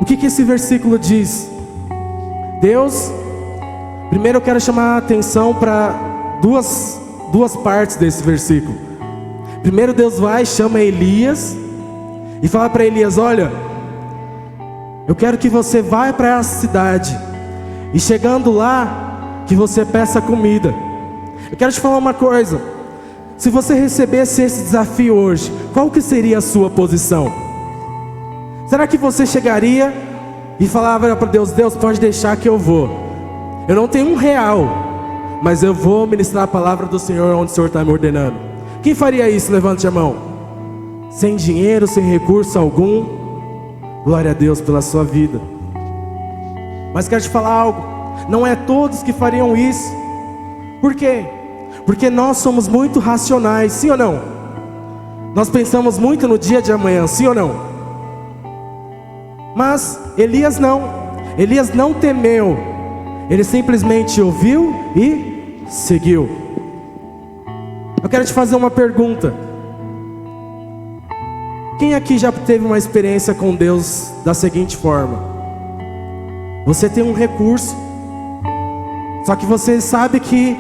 O que esse versículo diz? Deus, primeiro eu quero chamar a atenção para duas partes desse versículo. Primeiro Deus vai, chama Elias e fala para Elias: olha, eu quero que você vá para essa cidade e chegando lá, que você peça comida. Eu quero te falar uma coisa: se você recebesse esse desafio hoje, qual que seria a sua posição? Será que você chegaria e falava para Deus: Deus, pode deixar que eu vou, eu não tenho R$1, mas eu vou ministrar a palavra do Senhor onde o Senhor está me ordenando? Quem faria isso? Levante a mão. Sem dinheiro, sem recurso algum. Glória a Deus pela sua vida. Mas quero te falar algo: não é todos que fariam isso. Por quê? Porque nós somos muito racionais, sim ou não? Nós pensamos muito no dia de amanhã, sim ou não? Mas Elias não temeu, ele simplesmente ouviu e seguiu. Eu quero te fazer uma pergunta: quem aqui já teve uma experiência com Deus da seguinte forma? Você tem um recurso, só que você sabe que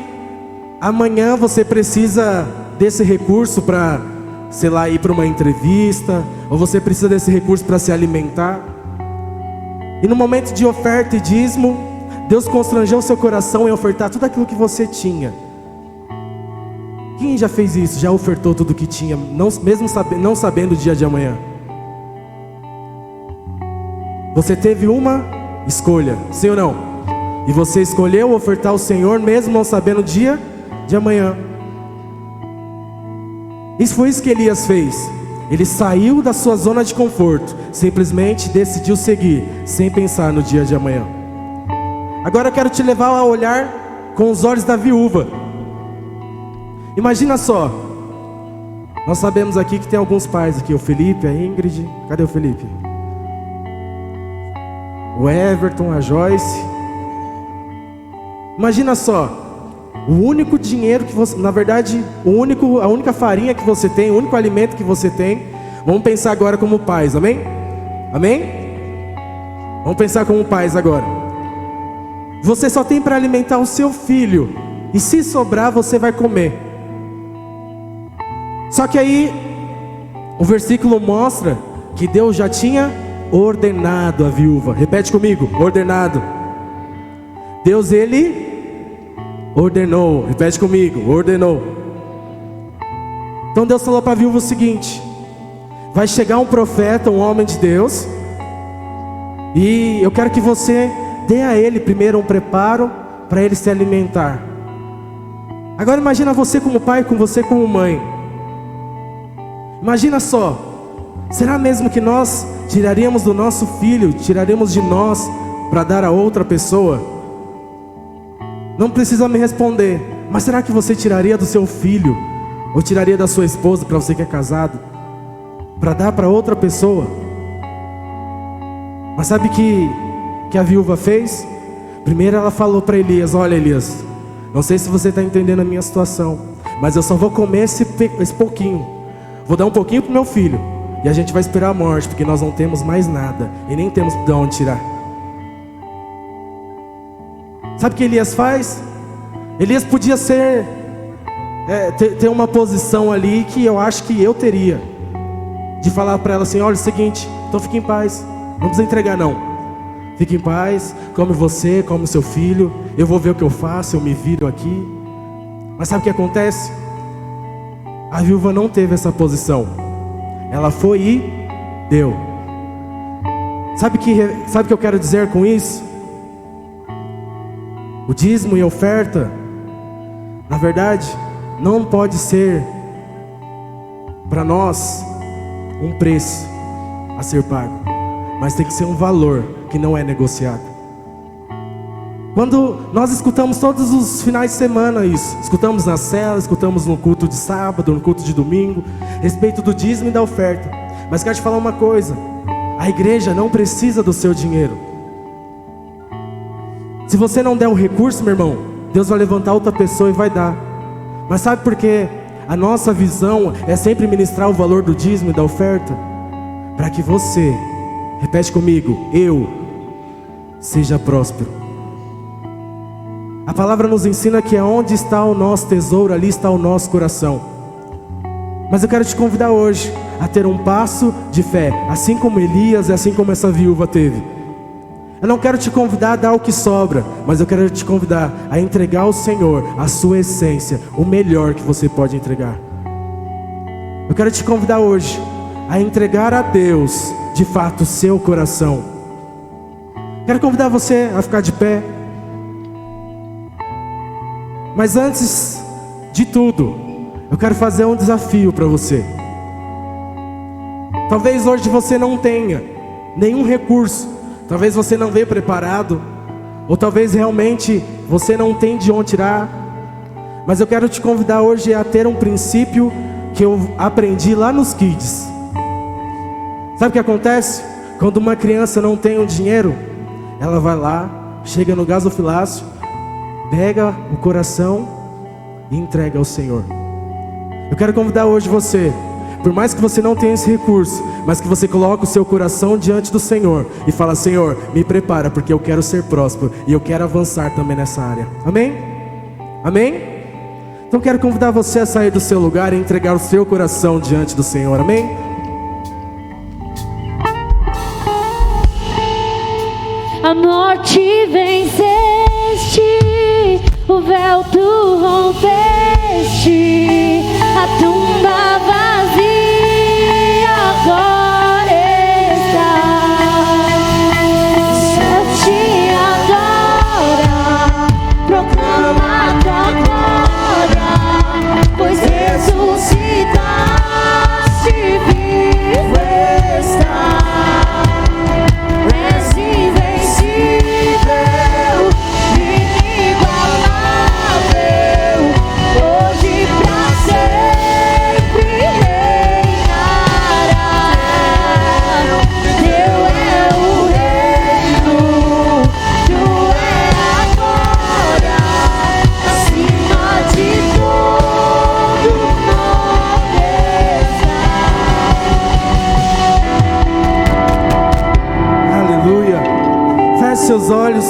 amanhã você precisa desse recurso para, sei lá, ir para uma entrevista, ou você precisa desse recurso para se alimentar. E no momento de oferta e dízimo, Deus constrangeu o seu coração em ofertar tudo aquilo que você tinha. Quem já fez isso? Já ofertou tudo que tinha, mesmo não sabendo o dia de amanhã? Você teve uma escolha, sim ou não? E você escolheu ofertar ao Senhor mesmo não sabendo o dia de amanhã. Isso foi isso que Elias fez. Ele saiu da sua zona de conforto, simplesmente decidiu seguir, sem pensar no dia de amanhã. Agora eu quero te levar a olhar com os olhos da viúva. Imagina só, nós sabemos aqui que tem alguns pais aqui, o Felipe, a Ingrid. Cadê o Felipe? O Everton, a Joyce. Imagina só, o único dinheiro que você, na verdade, a única farinha que você tem, o único alimento que você tem. Vamos pensar agora como pais, amém? Amém? Vamos pensar como pais agora. Você só tem para alimentar o seu filho, e se sobrar você vai comer. Só que aí o versículo mostra que Deus já tinha ordenado a viúva. Repete comigo: ordenado. Deus, ele ordenou. Repete comigo: ordenou. Então Deus falou para a viúva o seguinte: vai chegar um profeta, um homem de Deus, e eu quero que você dê a ele primeiro um preparo para ele se alimentar. Agora imagina você como pai, com você como mãe. Imagina só, será mesmo que nós tiraríamos do nosso filho, tiraríamos de nós para dar a outra pessoa? Não precisa me responder, mas será que você tiraria do seu filho, ou tiraria da sua esposa, para você que é casado, para dar para outra pessoa? Mas sabe que a viúva fez? Primeiro ela falou para Elias: olha Elias, não sei se você está entendendo a minha situação, mas eu só vou comer esse pouquinho. Vou dar um pouquinho para o meu filho, e a gente vai esperar a morte, porque nós não temos mais nada, e nem temos de onde tirar. Sabe o que Elias faz? Elias podia ter uma posição ali que eu acho que eu teria, de falar para ela assim: olha, é o seguinte, então fique em paz, não precisa entregar não, fique em paz, come você, come seu filho, eu vou ver o que eu faço, eu me viro aqui. Mas sabe o que acontece? A viúva não teve essa posição, ela foi e deu. Sabe o que eu quero dizer com isso? O dízimo e oferta, na verdade, não pode ser para nós um preço a ser pago, mas tem que ser um valor que não é negociado. Quando nós escutamos todos os finais de semana isso, escutamos na cela, escutamos no culto de sábado, no culto de domingo, a respeito do dízimo e da oferta. Mas quero te falar uma coisa: a igreja não precisa do seu dinheiro. Se você não der o recurso, meu irmão, Deus vai levantar outra pessoa e vai dar. Mas sabe por quê? A nossa visão é sempre ministrar o valor do dízimo e da oferta, para que você Repete comigo: eu seja próspero. A palavra nos ensina que onde está o nosso tesouro, ali está o nosso coração. Mas eu quero te convidar hoje a ter um passo de fé, assim como Elias e assim como essa viúva teve. Eu não quero te convidar a dar o que sobra, mas eu quero te convidar a entregar ao Senhor a sua essência, o melhor que você pode entregar. Eu quero te convidar hoje a entregar a Deus, de fato, o seu coração. Quero convidar você a ficar de pé. Mas antes de tudo, eu quero fazer um desafio para você. Talvez hoje você não tenha nenhum recurso, talvez você não veio preparado, ou talvez realmente você não tem de onde tirar. Mas eu quero te convidar hoje a ter um princípio que eu aprendi lá nos Kids. Sabe o que acontece? Quando uma criança não tem o dinheiro, ela vai lá, chega no gasofilácio, pega o coração e entrega ao Senhor. Eu quero convidar hoje você, por mais que você não tenha esse recurso, mas que você coloque o seu coração diante do Senhor e fala: Senhor, me prepara, porque eu quero ser próspero e eu quero avançar também nessa área. Amém? Amém? Então quero convidar você a sair do seu lugar e entregar o seu coração diante do Senhor. Amém? A morte venceste, o véu tu rompeste, a tumba vazia agora está. Só-te agora, proclama a tua glória, pois ressuscitaste, vivo está. És invencível, inigualável, hoje pra sempre reinará. Teu é o reino, tu é a glória, acima de todo nome está. Aleluia. Feche seus olhos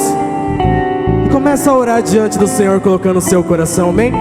e começa a orar diante do Senhor, colocando o seu coração. Amém?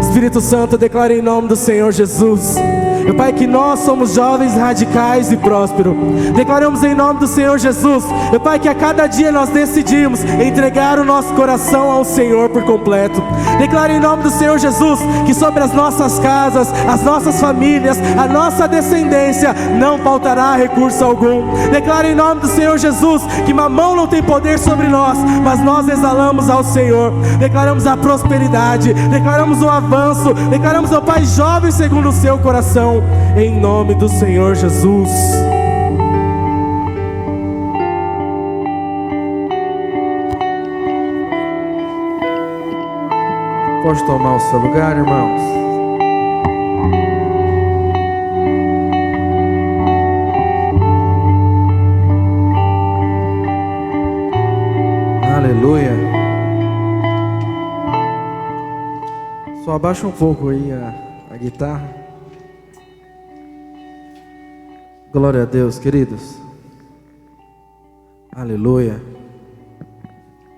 Espírito Santo, eu declaro em nome do Senhor Jesus, meu Pai, que nós somos jovens radicais e prósperos. Declaramos em nome do Senhor Jesus, meu Pai, que a cada dia nós decidimos entregar o nosso coração ao Senhor por completo. Declaro em nome do Senhor Jesus que sobre as nossas casas, as nossas famílias, a nossa descendência não faltará recurso algum. Declaro em nome do Senhor Jesus que mamão não tem poder sobre nós, mas nós exalamos ao Senhor. Declaramos a prosperidade, declaramos o avanço, declaramos, ó Pai, jovem segundo o seu coração, em nome do Senhor Jesus. Pode tomar o seu lugar, irmãos. Aleluia. Só abaixa um pouco aí a guitarra. Glória a Deus, queridos. Aleluia.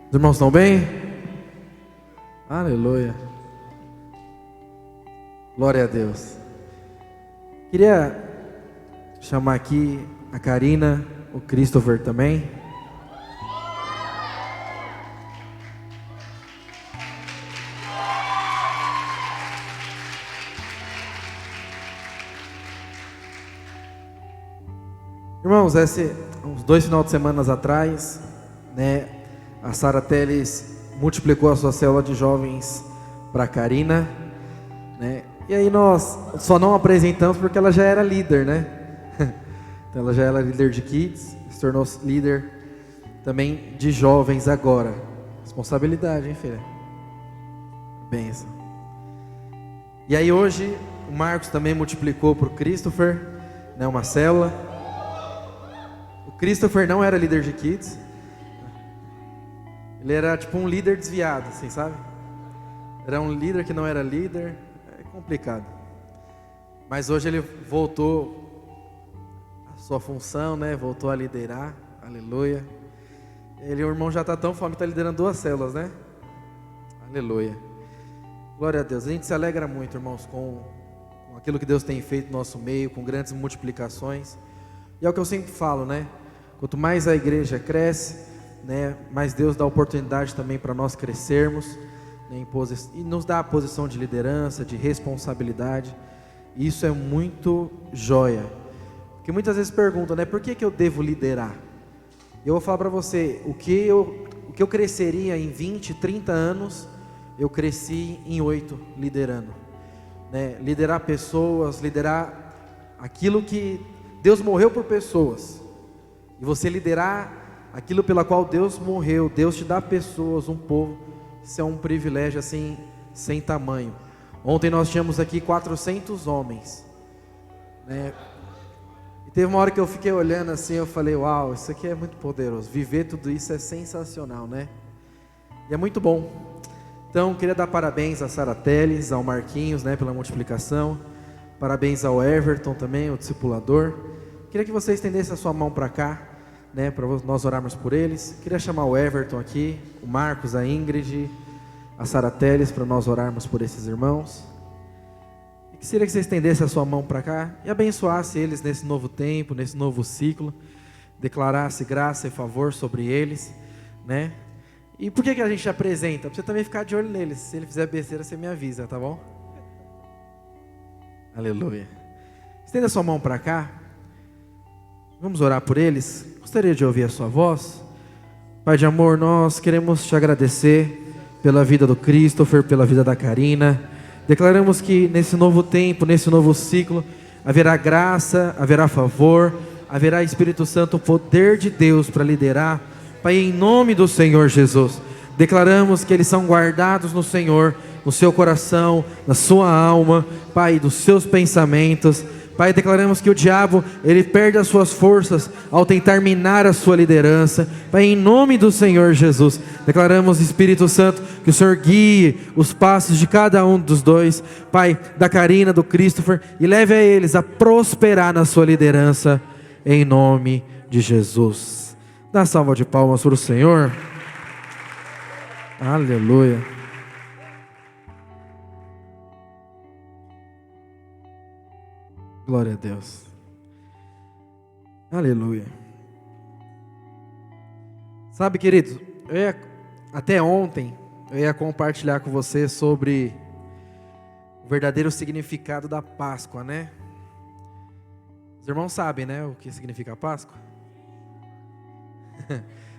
Os irmãos estão bem? Aleluia. Glória a Deus. Queria chamar aqui a Karina, o Christopher também. Irmãos, uns 2 finais de semana atrás, né, a Sara Teles multiplicou a sua célula de jovens para a Karina, né? E aí nós só não apresentamos porque ela já era líder, né? Então ela já era líder de kids, se tornou líder também de jovens agora. Responsabilidade, hein, filha? Benção. E aí hoje o Marcos também multiplicou para o Christopher, né, uma célula. O Christopher não era líder de kids. Ele era tipo um líder desviado, assim, sabe? Era um líder que não era líder. É complicado. Mas hoje ele voltou sua função, né? Voltou a liderar, aleluia. O irmão já está tão fome, está liderando 2 células, né? Aleluia. Glória a Deus. A gente se alegra muito, irmãos, com aquilo que Deus tem feito no nosso meio, com grandes multiplicações. E é o que eu sempre falo, né? Quanto mais a igreja cresce, né, mais Deus dá oportunidade também para nós crescermos, né, e nos dá a posição de liderança, de responsabilidade. E isso é muito joia. Porque muitas vezes perguntam, né, por que eu devo liderar? Eu vou falar para você, o que eu cresceria em 20, 30 anos, eu cresci em 8 liderando, né? Liderar pessoas, liderar aquilo que Deus morreu por pessoas, e você liderar aquilo pela qual Deus morreu. Deus te dá pessoas, um povo. Isso é um privilégio assim, sem tamanho. Ontem nós tínhamos aqui 400 homens, né? E teve uma hora que eu fiquei olhando assim, eu falei, uau, isso aqui é muito poderoso. Viver tudo isso é sensacional, né? E é muito bom. Então, queria dar parabéns a Sara Teles, ao Marquinhos, né, pela multiplicação. Parabéns ao Everton também, o discipulador. Queria que você estendesse a sua mão para cá, né, para nós orarmos por eles. Queria chamar o Everton aqui, o Marcos, a Ingrid, a Sara Teles, para nós orarmos por esses irmãos. E queria que você estendesse a sua mão para cá e abençoasse eles nesse novo tempo, nesse novo ciclo. Declarasse graça e favor sobre eles, né? E por que a gente apresenta? Para você também ficar de olho neles. Se ele fizer besteira, você me avisa, tá bom? Aleluia. Estenda a sua mão para cá. Vamos orar por eles. Gostaria de ouvir a sua voz. Pai de amor, nós queremos te agradecer pela vida do Christopher, pela vida da Karina. Declaramos que nesse novo tempo, nesse novo ciclo, haverá graça, haverá favor, haverá Espírito Santo, o poder de Deus para liderar. Pai, em nome do Senhor Jesus, declaramos que eles são guardados no Senhor, no seu coração, na sua alma, Pai, dos seus pensamentos. Pai, declaramos que o diabo, ele perde as suas forças ao tentar minar a sua liderança. Pai, em nome do Senhor Jesus, declaramos, Espírito Santo, que o Senhor guie os passos de cada um dos dois, Pai, da Karina, do Christopher, e leve a eles a prosperar na sua liderança, em nome de Jesus. Dá uma salva de palmas para o Senhor. Aleluia. Glória a Deus. Aleluia. Sabe, queridos, até ontem eu ia compartilhar com você sobre o verdadeiro significado da Páscoa, né? Os irmãos sabem, né, o que significa a Páscoa?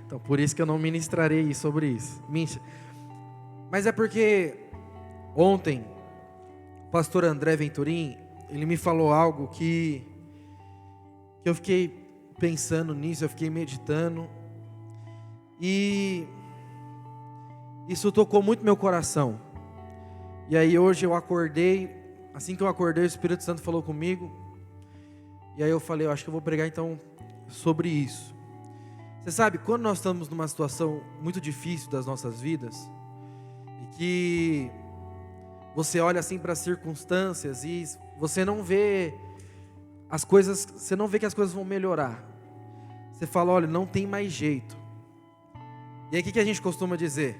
Então, por isso que eu não ministrarei sobre isso. Mas é porque ontem o pastor André Venturim, ele me falou algo que eu fiquei pensando nisso, eu fiquei meditando, e isso tocou muito meu coração. E aí hoje eu acordei, assim que eu acordei, o Espírito Santo falou comigo, e aí eu falei, eu acho que eu vou pregar então sobre isso. Você sabe, quando nós estamos numa situação muito difícil das nossas vidas, e que você olha assim para as circunstâncias e você não vê as coisas, você não vê que as coisas vão melhorar. Você fala, olha, não tem mais jeito. E aí o que a gente costuma dizer?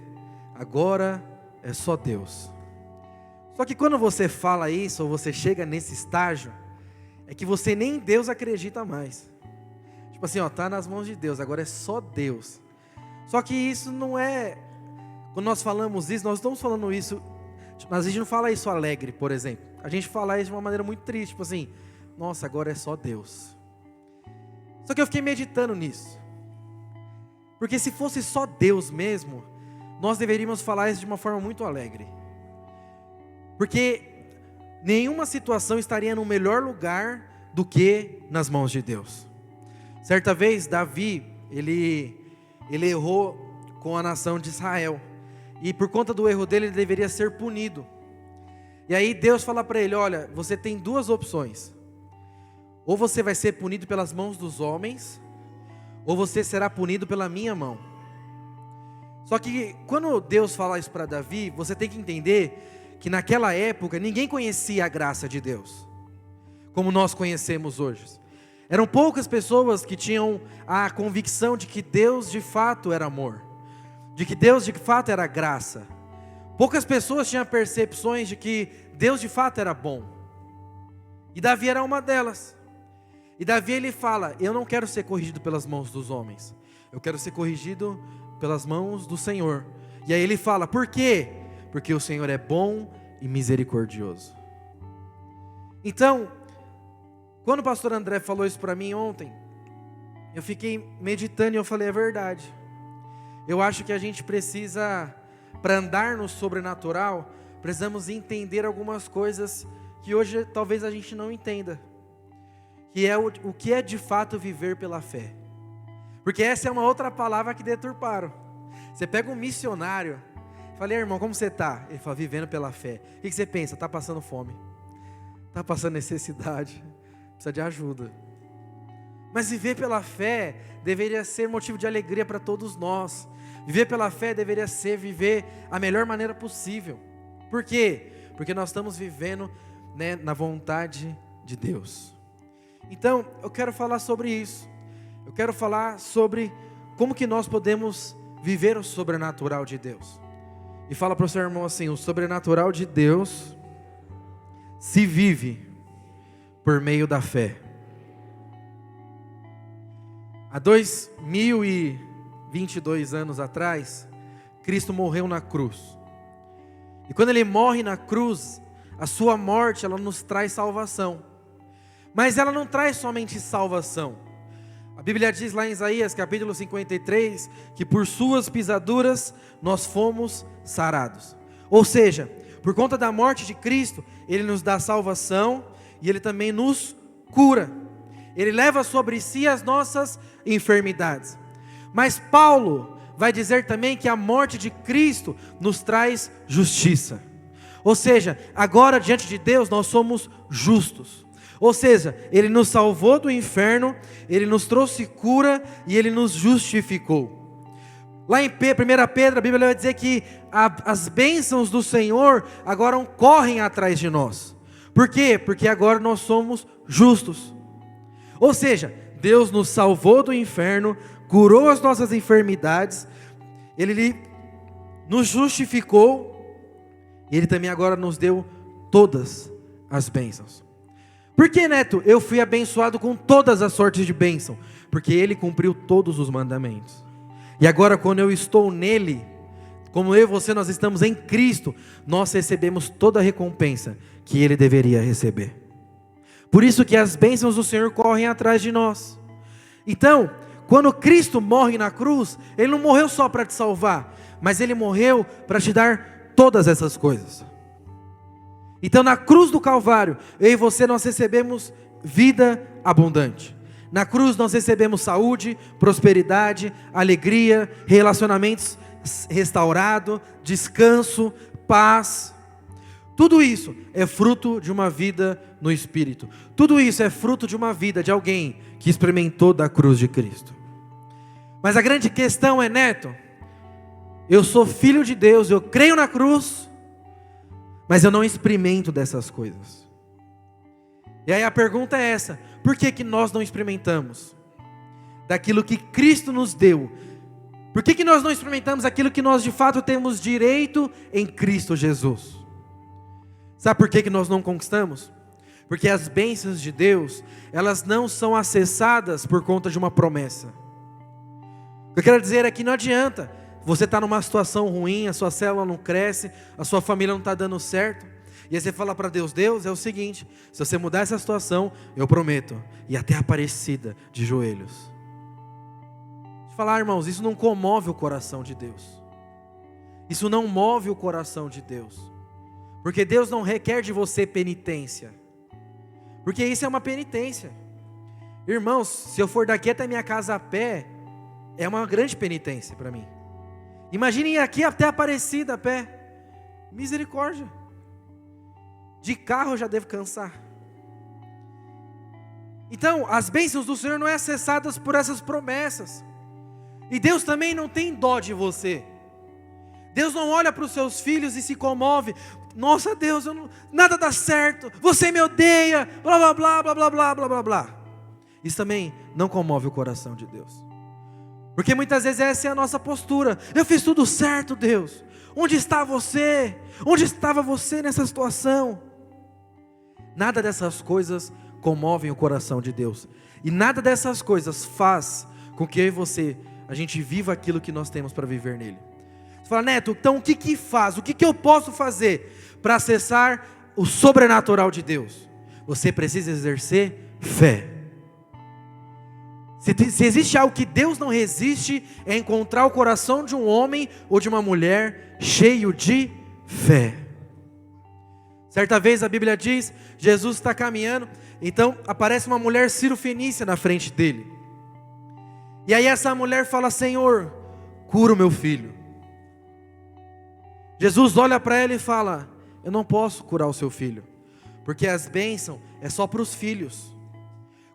Agora é só Deus. Só que quando você fala isso, ou você chega nesse estágio, é que você nem em Deus acredita mais. Tipo assim, ó, tá nas mãos de Deus, agora é só Deus. Só que isso não é, quando nós falamos isso, nós estamos falando isso, mas a gente não fala isso alegre, por exemplo. A gente fala isso de uma maneira muito triste, tipo assim, nossa, agora é só Deus. Só que eu fiquei meditando nisso. Porque se fosse só Deus mesmo, nós deveríamos falar isso de uma forma muito alegre. Porque nenhuma situação estaria no melhor lugar do que nas mãos de Deus. Certa vez, Davi, ele errou com a nação de Israel. E por conta do erro dele, ele deveria ser punido. E aí Deus fala para ele, olha, você tem 2 opções. Ou você vai ser punido pelas mãos dos homens, ou você será punido pela minha mão. Só que quando Deus fala isso para Davi, você tem que entender que naquela época ninguém conhecia a graça de Deus, como nós conhecemos hoje. Eram poucas pessoas que tinham a convicção de que Deus de fato era amor, de que Deus de fato era graça. Poucas pessoas tinham percepções de que Deus de fato era bom. E Davi era uma delas. E Davi ele fala: eu não quero ser corrigido pelas mãos dos homens, eu quero ser corrigido pelas mãos do Senhor. E aí ele fala: por quê? Porque o Senhor é bom e misericordioso. Então, quando o pastor André falou isso para mim ontem, eu fiquei meditando e eu falei: é verdade. Eu acho que a gente precisa, para andar no sobrenatural, precisamos entender algumas coisas que hoje talvez a gente não entenda, que é o que é de fato viver pela fé. Porque essa é uma outra palavra que deturparam. Você pega um missionário, falei: irmão, como você está? Ele fala: vivendo pela fé. O que você pensa? Está passando fome, está passando necessidade, precisa de ajuda. Mas viver pela fé deveria ser motivo de alegria para todos nós. Viver pela fé deveria ser viver a melhor maneira possível. Por quê? Porque nós estamos vivendo, na vontade de Deus. Então, eu quero falar sobre isso. Eu quero falar sobre como que nós podemos viver o sobrenatural de Deus. E fala para o seu irmão assim: o sobrenatural de Deus se vive por meio da fé. Há 2022 anos atrás, Cristo morreu na cruz. E quando Ele morre na cruz, a sua morte, ela nos traz salvação. Mas ela não traz somente salvação. A Bíblia diz lá em Isaías, capítulo 53, que por suas pisaduras nós fomos sarados. Ou seja, por conta da morte de Cristo, Ele nos dá salvação e Ele também nos cura. Ele leva sobre si as nossas enfermidades. Mas Paulo vai dizer também que a morte de Cristo nos traz justiça. Ou seja, agora diante de Deus nós somos justos. Ou seja, Ele nos salvou do inferno, Ele nos trouxe cura e Ele nos justificou. Lá em 1 Pedro, a Bíblia vai dizer que as bênçãos do Senhor agora correm atrás de nós. Por quê? Porque agora nós somos justos. Ou seja, Deus nos salvou do inferno, curou as nossas enfermidades, Ele nos justificou e Ele também agora nos deu todas as bênçãos. Por que, Neto? Eu fui abençoado com todas as sortes de bênção, porque Ele cumpriu todos os mandamentos. E agora quando eu estou nele, como eu e você nós estamos em Cristo, nós recebemos toda a recompensa que Ele deveria receber. Por isso que as bênçãos do Senhor correm atrás de nós. Então, quando Cristo morre na cruz, Ele não morreu só para te salvar, mas Ele morreu para te dar todas essas coisas. Então na cruz do Calvário, eu e você nós recebemos vida abundante. Na cruz nós recebemos saúde, prosperidade, alegria, relacionamentos restaurados, descanso, paz. Tudo isso é fruto de uma vida no Espírito. Tudo isso é fruto de uma vida de alguém que experimentou da cruz de Cristo. Mas a grande questão é, Neto, eu sou filho de Deus, eu creio na cruz, mas eu não experimento dessas coisas. E aí a pergunta é essa: por que que nós não experimentamos daquilo que Cristo nos deu? Por que que nós não experimentamos aquilo que nós de fato temos direito em Cristo Jesus? Sabe por que que nós não conquistamos? Porque as bênçãos de Deus, elas não são acessadas por conta de uma promessa. O que eu quero dizer é que não adianta você estar numa situação ruim, a sua célula não cresce, a sua família não está dando certo, e aí você fala para Deus: Deus, é o seguinte, se você mudar essa situação, eu prometo, e até Aparecida de joelhos. Deixa eu falar, irmãos, isso não comove o coração de Deus. Isso não move o coração de Deus. Porque Deus não requer de você penitência. Porque isso é uma penitência. Irmãos, se eu for daqui até minha casa a pé, é uma grande penitência para mim. Imaginem ir aqui até Aparecida a pé. Misericórdia. De carro eu já devo cansar. Então, as bênçãos do Senhor não é acessadas por essas promessas. E Deus também não tem dó de você. Deus não olha para os seus filhos e se comove: nossa Deus, nada dá certo, você me odeia, blá blá blá blá blá blá blá blá blá. Isso também não comove o coração de Deus. Porque muitas vezes essa é a nossa postura. Eu fiz tudo certo, Deus. Onde está você? Onde estava você nessa situação? Nada dessas coisas comovem o coração de Deus. E nada dessas coisas faz com que eu e você, a gente viva aquilo que nós temos para viver nele. Você fala, Neto, então o que faz? O que eu posso fazer para acessar o sobrenatural de Deus? Você precisa exercer fé. Se existe algo que Deus não resiste, é encontrar o coração de um homem ou de uma mulher cheio de fé. Certa vez a Bíblia diz, Jesus está caminhando, então aparece uma mulher cirofenícia na frente dele. E aí essa mulher fala, Senhor, cura o meu filho. Jesus olha para ela e fala, eu não posso curar o seu filho, porque as bênçãos é só para os filhos.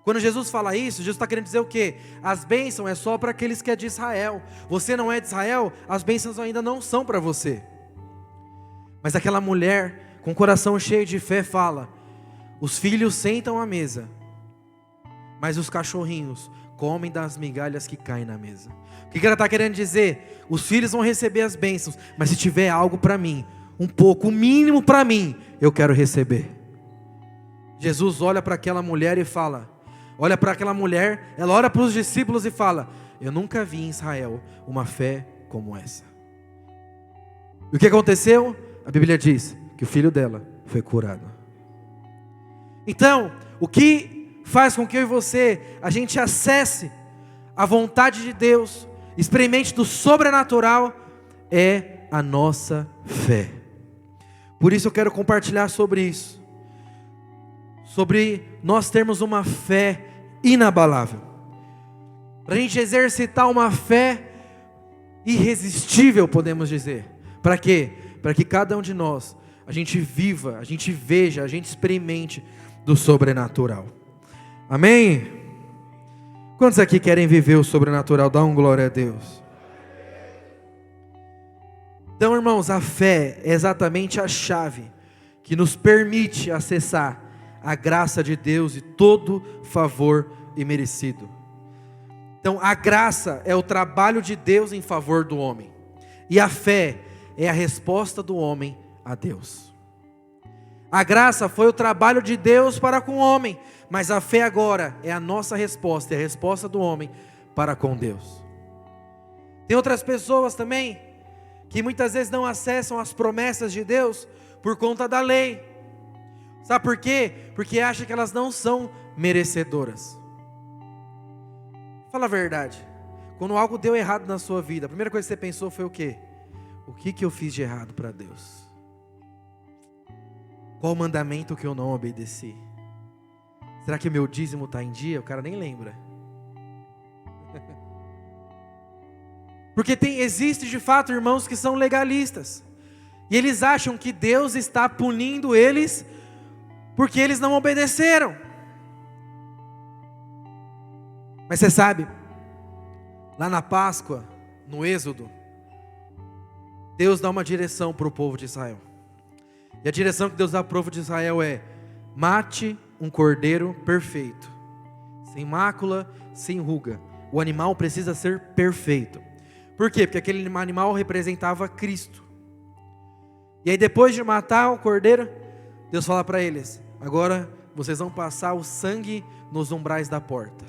Quando Jesus fala isso, Jesus está querendo dizer o quê? As bênçãos é só para aqueles que é de Israel. Você não é de Israel, as bênçãos ainda não são para você. Mas aquela mulher, com o coração cheio de fé, fala, os filhos sentam à mesa, mas os cachorrinhos comem das migalhas que caem na mesa. O que ela está querendo dizer? Os filhos vão receber as bênçãos, mas se tiver algo para mim, um pouco, o mínimo para mim, eu quero receber. Jesus olha para aquela mulher e fala, olha para aquela mulher, ela olha para os discípulos e fala, eu nunca vi em Israel uma fé como essa. E o que aconteceu? A Bíblia diz que o filho dela foi curado. Então, o que faz com que eu e você, a gente acesse a vontade de Deus, experimente do sobrenatural, é a nossa fé. Por isso eu quero compartilhar sobre isso. Sobre nós termos uma fé inabalável. Para a gente exercitar uma fé irresistível, podemos dizer. Para quê? Para que cada um de nós, a gente viva, a gente veja, a gente experimente do sobrenatural. Amém? Quantos aqui querem viver o sobrenatural? Dá um glória a Deus. Então, irmãos, a fé é exatamente a chave que nos permite acessar a graça de Deus e todo favor imerecido. Então a graça é o trabalho de Deus em favor do homem, e a fé é a resposta do homem a Deus. A graça foi o trabalho de Deus para com o homem, mas a fé agora é a nossa resposta, é a resposta do homem para com Deus. Tem outras pessoas também que muitas vezes não acessam as promessas de Deus por conta da lei. Sabe por quê? Porque acha que elas não são merecedoras. Fala a verdade. Quando algo deu errado na sua vida, a primeira coisa que você pensou foi o quê? O que eu fiz de errado para Deus? Qual o mandamento que eu não obedeci? Será que o meu dízimo está em dia? O cara nem lembra. Porque existe de fato irmãos que são legalistas. E eles acham que Deus está punindo eles porque eles não obedeceram. Mas você sabe, lá na Páscoa, no Êxodo, Deus dá uma direção para o povo de Israel. E a direção que Deus dá para o povo de Israel é: mate um cordeiro perfeito, sem mácula, sem ruga. O animal precisa ser perfeito. Por quê? Porque aquele animal representava Cristo. E aí depois de matar o cordeiro, Deus fala para eles: agora vocês vão passar o sangue nos umbrais da porta.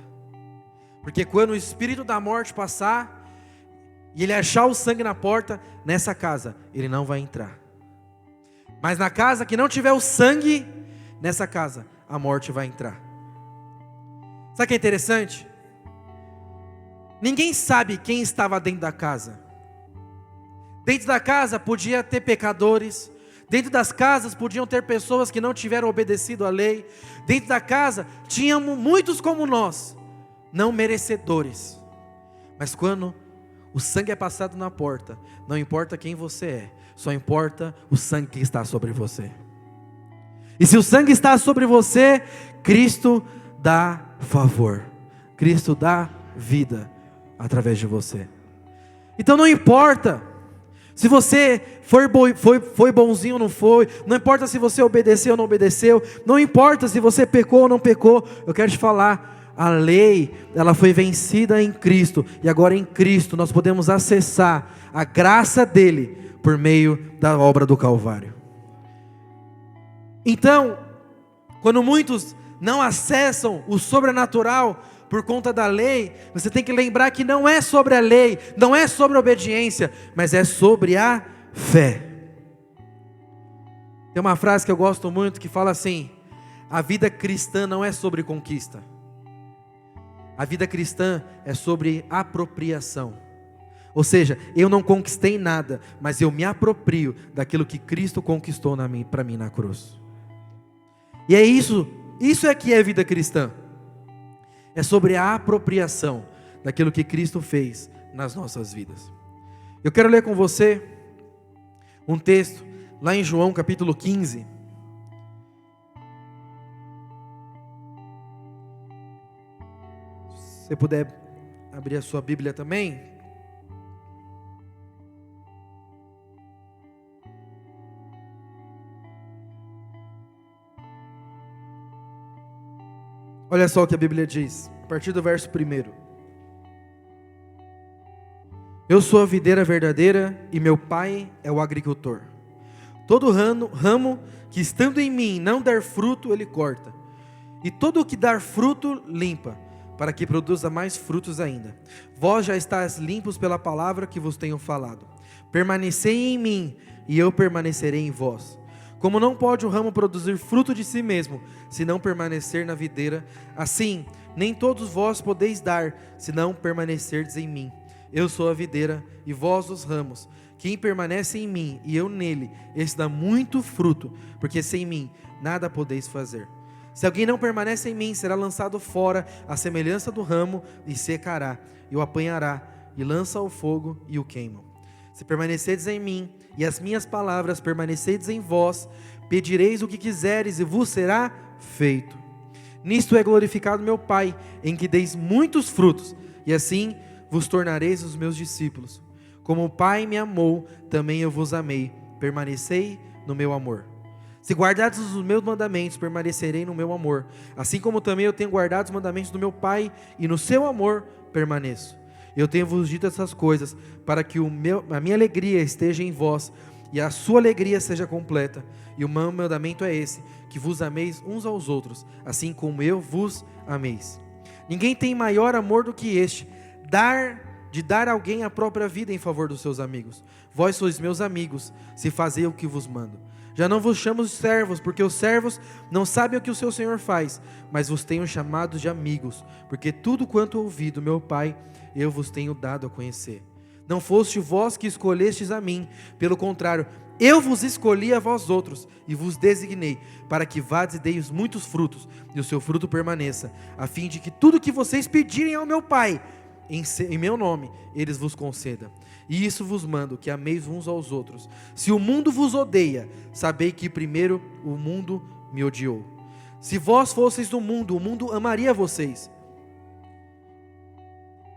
Porque quando o espírito da morte passar e ele achar o sangue na porta, nessa casa ele não vai entrar. Mas na casa que não tiver o sangue, nessa casa a morte vai entrar. Sabe o que é interessante? Ninguém sabe quem estava dentro da casa. Dentro da casa podia ter pecadores. Dentro das casas podiam ter pessoas que não tiveram obedecido à lei. Dentro da casa tinham muitos como nós, não merecedores. Mas quando o sangue é passado na porta, não importa quem você é, só importa o sangue que está sobre você. E se o sangue está sobre você, Cristo dá favor, Cristo dá vida através de você. Então não importa se você foi bonzinho ou não foi, não importa se você obedeceu ou não obedeceu, não importa se você pecou ou não pecou. Eu quero te falar, a lei, ela foi vencida em Cristo, e agora em Cristo nós podemos acessar a graça dele por meio da obra do Calvário. Então, quando muitos não acessam o sobrenatural por conta da lei, você tem que lembrar que não é sobre a lei, não é sobre a obediência, mas é sobre a fé. Tem uma frase que eu gosto muito que fala assim: a vida cristã não é sobre conquista. A vida cristã é sobre apropriação. Ou seja, eu não conquistei nada, mas eu me aproprio daquilo que Cristo conquistou para mim na cruz. E é isso é que é vida cristã. É sobre a apropriação daquilo que Cristo fez nas nossas vidas. Eu quero ler com você um texto lá em João capítulo 15. Se você puder abrir a sua Bíblia também. Olha só o que a Bíblia diz, a partir do verso 1. Eu sou a videira verdadeira e meu pai é o agricultor. Todo ramo que estando em mim não der fruto, ele corta. E todo o que dar fruto, limpa, para que produza mais frutos ainda. Vós já estáis limpos pela palavra que vos tenho falado. Permanecei em mim e eu permanecerei em vós. Como não pode o ramo produzir fruto de si mesmo, se não permanecer na videira, assim, nem todos vós podeis dar, se não permanecerdes em mim. Eu sou a videira, e vós os ramos. Quem permanece em mim, e eu nele, esse dá muito fruto, porque sem mim, nada podeis fazer. Se alguém não permanece em mim, será lançado fora, à semelhança do ramo, e secará, e o apanhará, e lança ao fogo, e o queimam. Se permanecerdes em mim, e as minhas palavras permanecerdes em vós, pedireis o que quiseres, e vos será feito. Nisto é glorificado meu Pai, em que deis muitos frutos, e assim vos tornareis os meus discípulos. Como o Pai me amou, também eu vos amei, permanecei no meu amor. Se guardardes os meus mandamentos, permanecerei no meu amor, assim como também eu tenho guardado os mandamentos do meu Pai, e no seu amor permaneço. Eu tenho-vos dito essas coisas, para que a minha alegria esteja em vós, e a sua alegria seja completa. E o meu mandamento é esse, que vos ameis uns aos outros, assim como eu vos ameis. Ninguém tem maior amor do que este, de dar a alguém a própria vida em favor dos seus amigos. Vós sois meus amigos, se fazei o que vos mando. Já não vos chamo servos, porque os servos não sabem o que o seu senhor faz, mas vos tenho chamado de amigos, porque tudo quanto ouvi do meu Pai, eu vos tenho dado a conhecer. Não foste vós que escolhestes a mim, pelo contrário, eu vos escolhi a vós outros, e vos designei, para que vades e deis muitos frutos, e o seu fruto permaneça, a fim de que tudo que vocês pedirem ao meu Pai, em meu nome, eles vos concedam. E isso vos mando, que ameis uns aos outros. Se o mundo vos odeia, sabei que primeiro o mundo me odiou. Se vós fosseis do mundo, o mundo amaria vocês.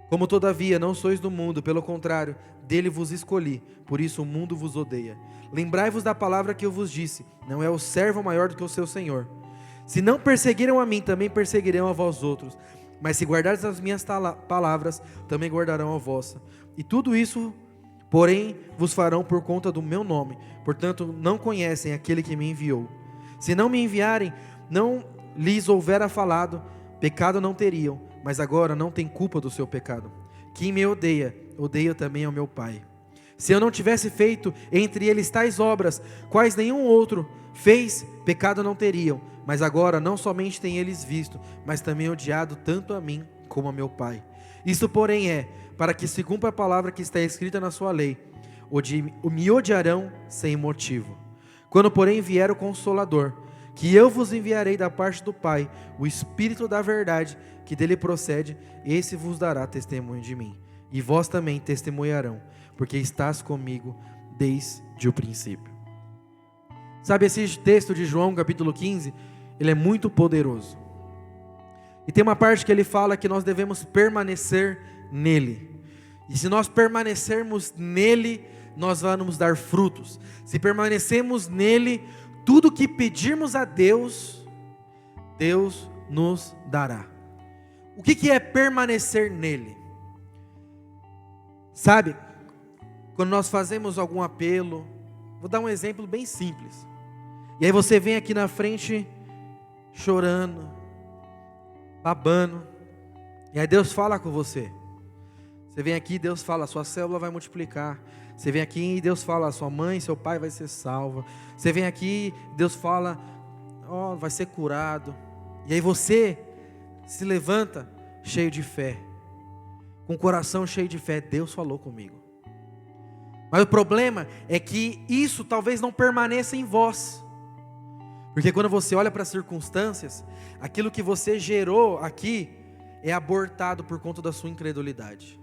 Como todavia não sois do mundo, pelo contrário, dele vos escolhi, por isso o mundo vos odeia. Lembrai-vos da palavra que eu vos disse, não é o servo maior do que o seu senhor. Se não perseguiram a mim, também perseguirão a vós outros. Mas se guardardes as minhas palavras, também guardarão a vossa. E tudo isso, porém, vos farão por conta do meu nome. Portanto, não conhecem aquele que me enviou. Se não me enviarem, não lhes houvera falado, pecado não teriam, mas agora não tem culpa do seu pecado. Quem me odeia, odeia também ao meu Pai. Se eu não tivesse feito entre eles tais obras, quais nenhum outro fez, pecado não teriam. Mas agora não somente têm eles visto, mas também odiado tanto a mim como a meu Pai. Isso, porém, é para que se cumpra a palavra que está escrita na sua lei: me odiarão sem motivo. Quando, porém, vier o Consolador, que eu vos enviarei da parte do Pai, o Espírito da verdade, que dele procede, esse vos dará testemunho de mim. E vós também testemunharão, porque estás comigo desde o princípio. Sabe, esse texto de João, capítulo 15, ele é muito poderoso. E tem uma parte que ele fala que nós devemos permanecer nele. E se nós permanecermos nele, nós vamos dar frutos. Se permanecermos nele, tudo que pedirmos a Deus, Deus nos dará. O que é permanecer nele? Sabe, quando nós fazemos algum apelo, vou dar um exemplo bem simples. E aí você vem aqui na frente chorando, babando, e aí Deus fala com você. Você vem aqui e Deus fala, sua célula vai multiplicar. Você vem aqui e Deus fala, sua mãe, seu pai vai ser salva. Você vem aqui e Deus fala, vai ser curado. E aí você se levanta cheio de fé, com o coração cheio de fé. Deus falou comigo. Mas o problema é que isso talvez não permaneça em vós. Porque quando você olha para as circunstâncias, aquilo que você gerou aqui é abortado por conta da sua incredulidade.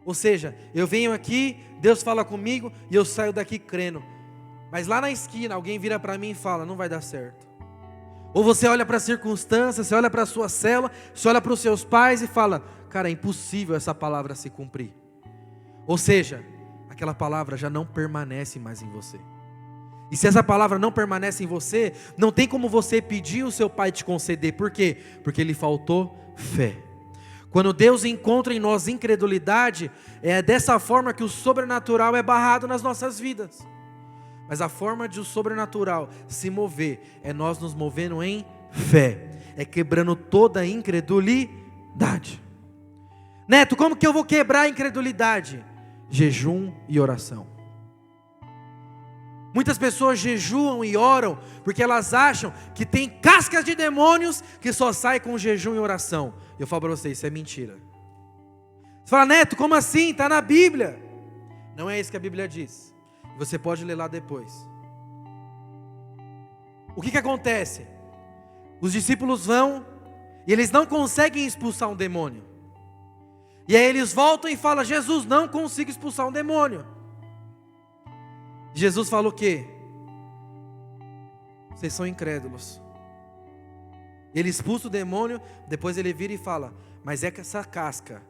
Ou seja, eu venho aqui, Deus fala comigo e eu saio daqui crendo. Mas lá na esquina alguém vira para mim e fala, não vai dar certo. Ou você olha para as circunstâncias, você olha para a sua célula, você olha para os seus pais e fala, cara, é impossível essa palavra se cumprir. Ou seja, aquela palavra já não permanece mais em você. E se essa palavra não permanece em você, não tem como você pedir o seu pai te conceder. Por quê? Porque lhe faltou fé. Quando Deus encontra em nós incredulidade, é dessa forma que o sobrenatural é barrado nas nossas vidas. Mas a forma de o sobrenatural se mover é nós nos movendo em fé, é quebrando toda a incredulidade. Neto, como que eu vou quebrar a incredulidade? Jejum e oração. Muitas pessoas jejuam e oram porque elas acham que tem cascas de demônios que só saem com jejum e oração. Eu falo para vocês, isso é mentira. Você fala, Neto, como assim? Está na Bíblia. Não é isso que a Bíblia diz. Você pode ler lá depois. O que acontece? Os discípulos vão e eles não conseguem expulsar um demônio. E aí eles voltam e falam, Jesus, não consigo expulsar um demônio. Jesus fala o quê? Vocês são incrédulos. Ele expulsa o demônio, depois ele vira e fala, mas é que essa casca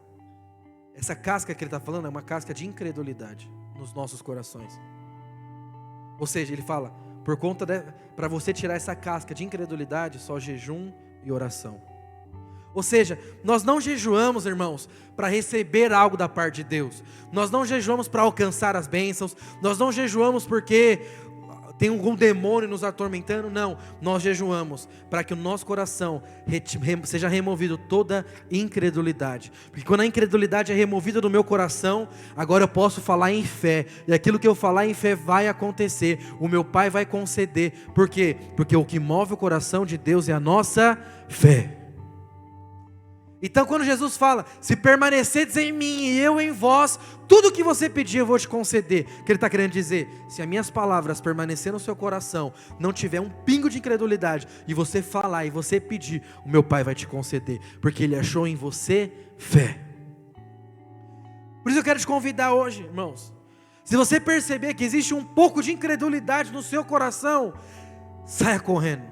que ele está falando é uma casca de incredulidade nos nossos corações. Ou seja, ele fala, para você tirar essa casca de incredulidade, só jejum e oração. Ou seja, nós não jejuamos, irmãos, para receber algo da parte de Deus. Nós não jejuamos para alcançar as bênçãos. Nós não jejuamos porque tem algum demônio nos atormentando. Não, nós jejuamos para que o nosso coração seja removido toda incredulidade. Porque quando a incredulidade é removida do meu coração, agora eu posso falar em fé. E aquilo que eu falar em fé vai acontecer. O meu Pai vai conceder. Por quê? Porque o que move o coração de Deus é a nossa fé. Então quando Jesus fala, se permaneceres em mim e eu em vós, tudo o que você pedir eu vou te conceder. O que ele está querendo dizer? Se as minhas palavras permanecerem no seu coração, não tiver um pingo de incredulidade, e você falar e você pedir, o meu Pai vai te conceder, porque Ele achou em você fé. Por isso eu quero te convidar hoje, irmãos, se você perceber que existe um pouco de incredulidade no seu coração, saia correndo.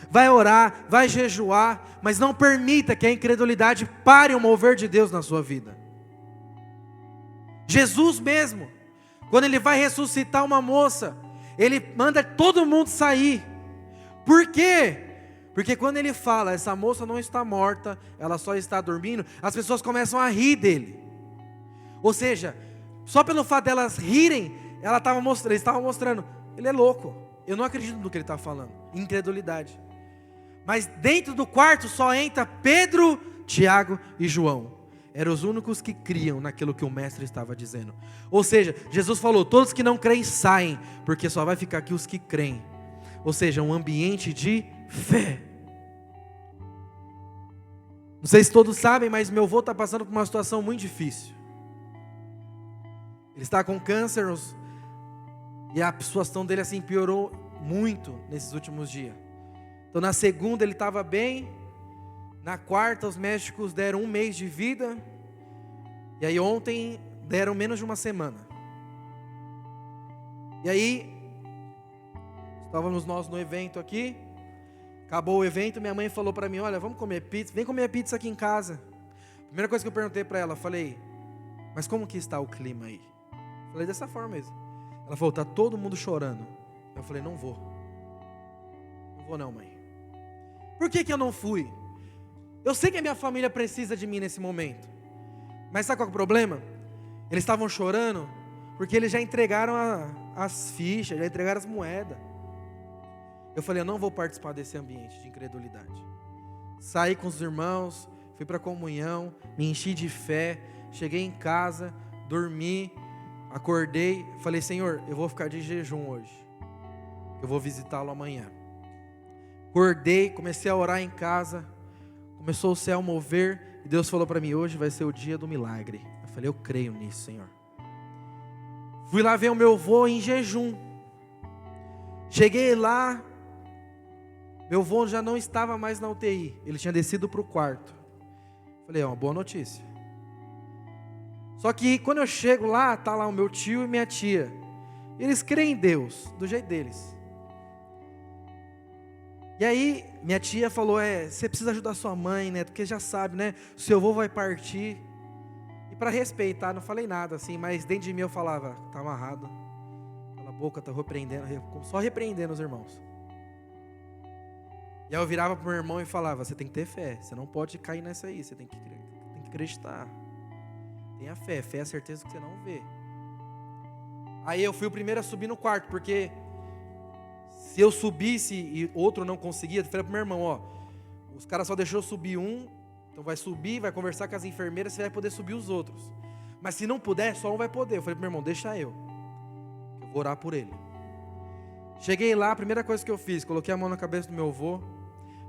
Vai orar, vai jejuar, mas não permita que a incredulidade pare o mover de Deus na sua vida. Jesus mesmo, quando Ele vai ressuscitar uma moça, Ele manda todo mundo sair. Por quê? Porque quando Ele fala, essa moça não está morta, ela só está dormindo, as pessoas começam a rir dele. Ou seja, só pelo fato delas rirem, eles estavam mostrando, ele é louco, eu não acredito no que ele está falando, incredulidade. Mas dentro do quarto só entra Pedro, Tiago e João. Eram os únicos que criam naquilo que o mestre estava dizendo. Ou seja, Jesus falou, todos que não creem saem, porque só vai ficar aqui os que creem. Ou seja, um ambiente de fé. Não sei se todos sabem, mas meu avô está passando por uma situação muito difícil. Ele está com câncer e a situação dele assim piorou muito nesses últimos dias. Então na segunda ele estava bem, na quarta os médicos deram 1 mês de vida, e aí ontem deram menos de 1 semana. E aí, estávamos nós no evento aqui, acabou o evento, minha mãe falou para mim, olha, vamos comer pizza, vem comer pizza aqui em casa. Primeira coisa que eu perguntei para ela, falei, mas como que está o clima aí? Falei dessa forma mesmo. Ela falou, está todo mundo chorando. Eu falei, não vou não, mãe. Por que eu não fui? Eu sei que a minha família precisa de mim nesse momento. Mas sabe qual é o problema? Eles estavam chorando porque eles já entregaram as fichas, já entregaram as moedas. Eu falei, eu não vou participar desse ambiente de incredulidade. Saí com os irmãos, fui para a comunhão, me enchi de fé, cheguei em casa, dormi, acordei, falei, Senhor, eu vou ficar de jejum hoje. Eu vou visitá-lo amanhã. Acordei, comecei a orar em casa, começou o céu a mover, e Deus falou para mim, hoje vai ser o dia do milagre. Eu falei, eu creio nisso, Senhor. Fui lá ver o meu avô em jejum. Cheguei lá, meu avô já não estava mais na UTI, ele tinha descido para o quarto. Falei, é uma boa notícia. Só que quando eu chego lá, tá lá o meu tio e minha tia. Eles creem em Deus, do jeito deles. E aí, minha tia falou, você precisa ajudar sua mãe, né? Porque já sabe, né? O seu avô vai partir. E para respeitar, não falei nada assim, mas dentro de mim eu falava, tá amarrado. Cala a boca, tá repreendendo, só repreendendo os irmãos. E aí eu virava pro meu irmão e falava, você tem que ter fé, você não pode cair nessa aí, você tem que acreditar. Tenha fé, fé é a certeza que você não vê. Aí eu fui o primeiro a subir no quarto, porque se eu subisse e outro não conseguia, eu falei pro meu irmão, os caras só deixou eu subir um, então vai subir, vai conversar com as enfermeiras, você vai poder subir os outros. Mas se não puder, só um vai poder. Eu falei pro meu irmão, deixa eu vou orar por ele. Cheguei lá, a primeira coisa que eu fiz, coloquei a mão na cabeça do meu avô,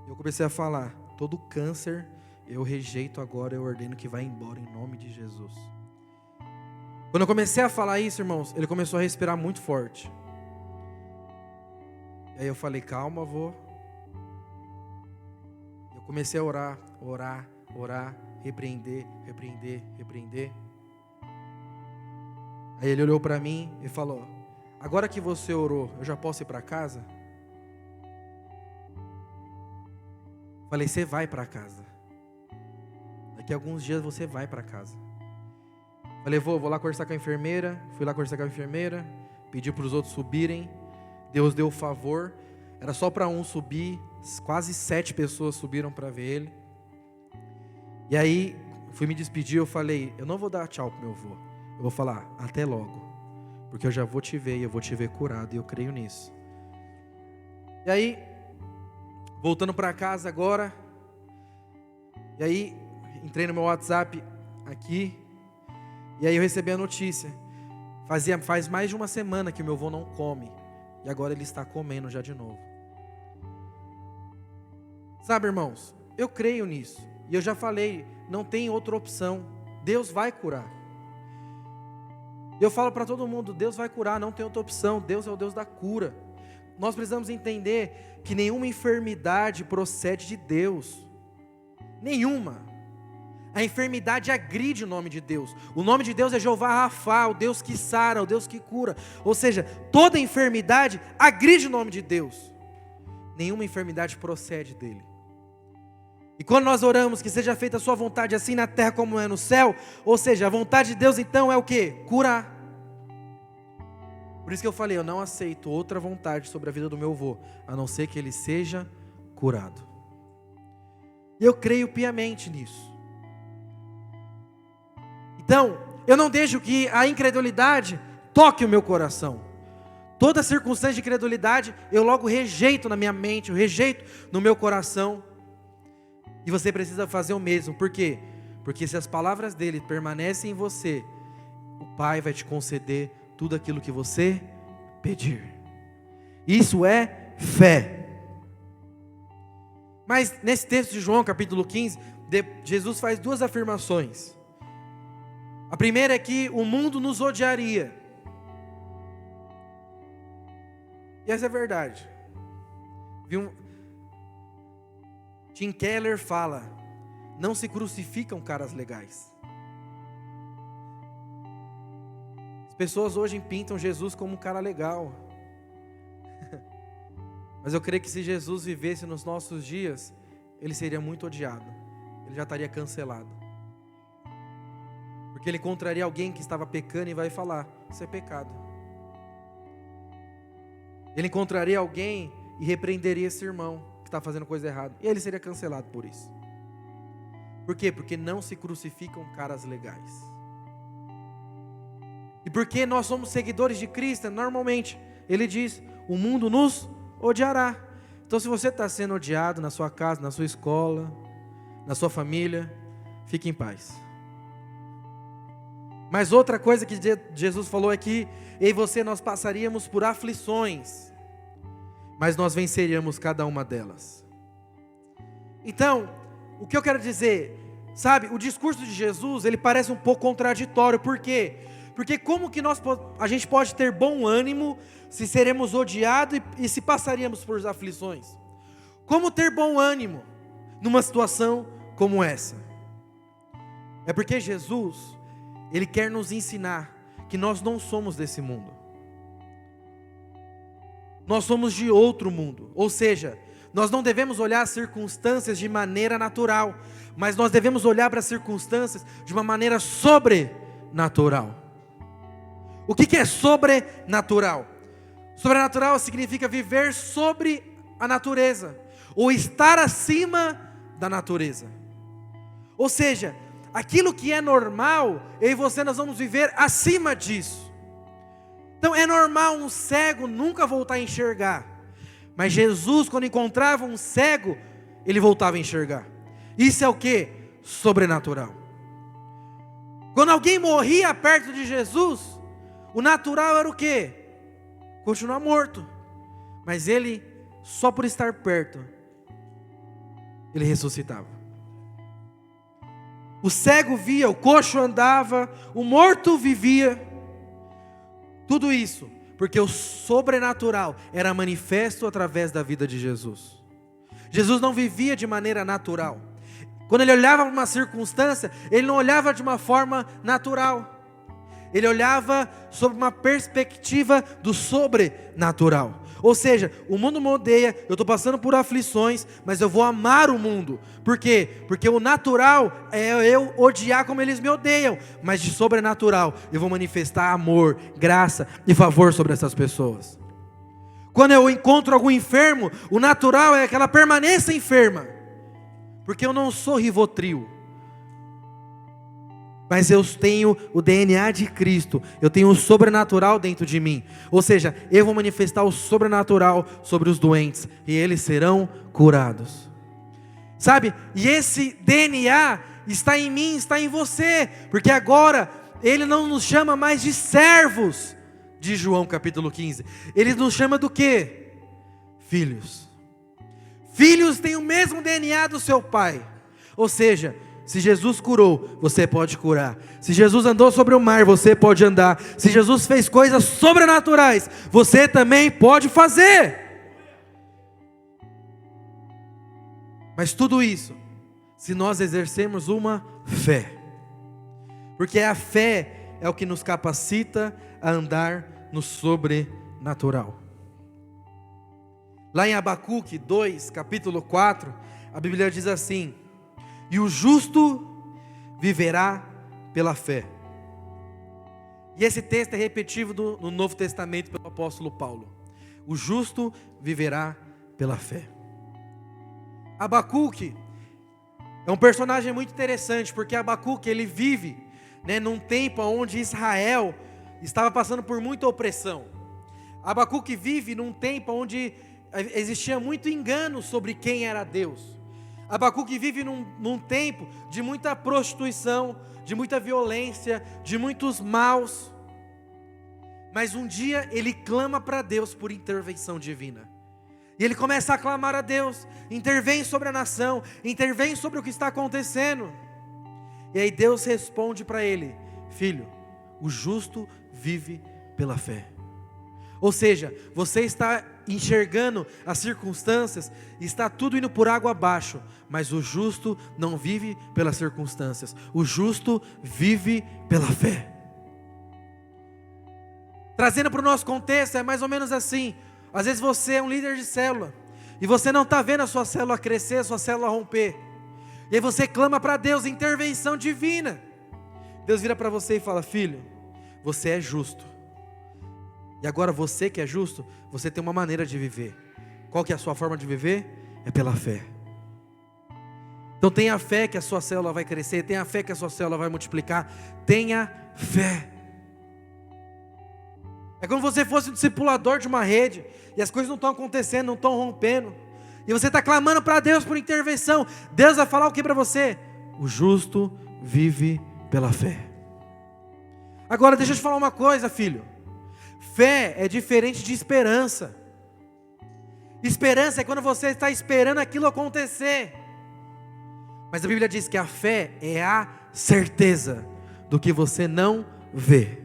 e eu comecei a falar, todo câncer eu rejeito agora, eu ordeno que vai embora em nome de Jesus. Quando eu comecei a falar isso, irmãos, ele começou a respirar muito forte. E aí eu falei, calma, avô. Eu comecei a orar, repreender. Aí ele olhou para mim e falou, agora que você orou, eu já posso ir para casa? Falei, você vai para casa. Daqui a alguns dias você vai para casa. Falei, vou lá conversar com a enfermeira. Fui lá conversar com a enfermeira, pedi para os outros subirem. Deus deu o favor. Era só para um subir, quase 7 pessoas subiram para ver ele. E aí, fui me despedir, eu falei, eu não vou dar tchau pro meu avô. Eu vou falar, até logo. Porque eu já vou te ver e eu vou te ver curado, e eu creio nisso. E aí, voltando para casa agora. E aí, entrei no meu WhatsApp aqui. E aí eu recebi a notícia. Faz mais de uma semana que o meu avô não come. E agora ele está comendo já de novo. Sabe, irmãos, eu creio nisso. E eu já falei, não tem outra opção. Deus vai curar. Eu falo para todo mundo, Deus vai curar, não tem outra opção. Deus é o Deus da cura. Nós precisamos entender que nenhuma enfermidade procede de Deus. Nenhuma. A enfermidade agride o nome de Deus. O nome de Deus é Jeová Rafá, o Deus que sara, o Deus que cura. Ou seja, toda enfermidade agride o nome de Deus. Nenhuma enfermidade procede dele. E quando nós oramos que seja feita a sua vontade assim na terra como é no céu, ou seja, a vontade de Deus então é o quê? Curar. Por isso que eu falei, eu não aceito outra vontade sobre a vida do meu avô, a não ser que ele seja curado. E eu creio piamente nisso. Então, eu não deixo que a incredulidade toque o meu coração. Toda circunstância de incredulidade, eu logo rejeito na minha mente, eu rejeito no meu coração. E você precisa fazer o mesmo. Por quê? Porque se as palavras dele permanecem em você, o Pai vai te conceder tudo aquilo que você pedir. Isso é fé. Mas nesse texto de João, capítulo 15, Jesus faz 2 afirmações. A primeira é que o mundo nos odiaria. E essa é verdade. Tim Keller fala, não se crucificam caras legais. As pessoas hoje pintam Jesus como um cara legal. Mas eu creio que se Jesus vivesse nos nossos dias, ele seria muito odiado. Ele já estaria cancelado. Porque ele encontraria alguém que estava pecando e vai falar, isso é pecado. Ele encontraria alguém e repreenderia esse irmão que está fazendo coisa errada. E ele seria cancelado por isso. Por quê? Porque não se crucificam caras legais. E porque nós somos seguidores de Cristo, normalmente, Ele diz, o mundo nos odiará. Então se você está sendo odiado na sua casa, na sua escola, na sua família, fique em paz. Mas outra coisa que Jesus falou é que eu e você nós passaríamos por aflições, mas nós venceríamos cada uma delas. Então, o que eu quero dizer, sabe, o discurso de Jesus, ele parece um pouco contraditório. Por quê? Porque como que a gente pode ter bom ânimo se seremos odiados e se passaríamos por aflições? Como ter bom ânimo numa situação como essa? É porque Jesus, Ele quer nos ensinar que nós não somos desse mundo. Nós somos de outro mundo. Ou seja, nós não devemos olhar as circunstâncias de maneira natural, mas nós devemos olhar para as circunstâncias de uma maneira sobrenatural. O que é sobrenatural? Sobrenatural significa viver sobre a natureza, ou estar acima da natureza. Ou seja, aquilo que é normal, eu e você nós vamos viver acima disso. Então é normal um cego nunca voltar a enxergar, mas Jesus, quando encontrava um cego, ele voltava a enxergar. Isso é o que? Sobrenatural. Quando alguém morria perto de Jesus, o natural era o que? Continuar morto. Mas ele, só por estar perto, ele ressuscitava. O cego via, o coxo andava, o morto vivia. Tudo isso porque o sobrenatural era manifesto através da vida de Jesus. Jesus não vivia de maneira natural. Quando ele olhava para uma circunstância, ele não olhava de uma forma natural. Ele olhava sob uma perspectiva do sobrenatural. Ou seja, o mundo me odeia, eu estou passando por aflições, mas eu vou amar o mundo. Por quê? Porque o natural é eu odiar como eles me odeiam, mas de sobrenatural eu vou manifestar amor, graça e favor sobre essas pessoas. Quando eu encontro algum enfermo, o natural é que ela permaneça enferma, porque eu não sou Rivotril, mas eu tenho o DNA de Cristo, eu tenho o sobrenatural dentro de mim. Ou seja, eu vou manifestar o sobrenatural sobre os doentes, e eles serão curados. Sabe, e esse DNA está em mim, está em você, porque agora Ele não nos chama mais de servos, de João capítulo 15, Ele nos chama do quê? Filhos. Filhos têm o mesmo DNA do seu Pai. Ou seja, se Jesus curou, você pode curar. Se Jesus andou sobre o mar, você pode andar. Se Jesus fez coisas sobrenaturais, você também pode fazer. Mas tudo isso, se nós exercermos uma fé. Porque a fé é o que nos capacita a andar no sobrenatural. Lá em Abacuque 2, capítulo 4, a Bíblia diz assim: e o justo viverá pela fé. E esse texto é repetido no Novo Testamento pelo apóstolo Paulo. O justo viverá pela fé. Abacuque é um personagem muito interessante, porque Abacuque ele vive, num tempo onde Israel estava passando por muita opressão. Abacuque vive num tempo onde existia muito engano sobre quem era Deus. Abacuque vive num tempo de muita prostituição, de muita violência, de muitos maus. Mas um dia ele clama para Deus por intervenção divina. E ele começa a clamar a Deus: intervém sobre a nação, intervém sobre o que está acontecendo. E aí Deus responde para ele: filho, o justo vive pela fé. Ou seja, você está enxergando as circunstâncias, está tudo indo por água abaixo, mas o justo não vive pelas circunstâncias, o justo vive pela fé. Trazendo para o nosso contexto, é mais ou menos assim. Às vezes você é um líder de célula, e você não está vendo a sua célula crescer, a sua célula romper, e aí você clama para Deus, intervenção divina. Deus vira para você e fala: filho, você é justo. E agora você que é justo, você tem uma maneira de viver. Qual que é a sua forma de viver? É pela fé. Então tenha fé que a sua célula vai crescer, tenha fé que a sua célula vai multiplicar, tenha fé. É como se você fosse um discipulador de uma rede, e as coisas não estão acontecendo, não estão rompendo, e você está clamando para Deus por intervenção. Deus vai falar o que para você? O justo vive pela fé. Agora deixa eu te falar uma coisa, filho. Fé é diferente de esperança. Esperança é quando você está esperando aquilo acontecer. Mas a Bíblia diz que a fé é a certeza do que você não vê.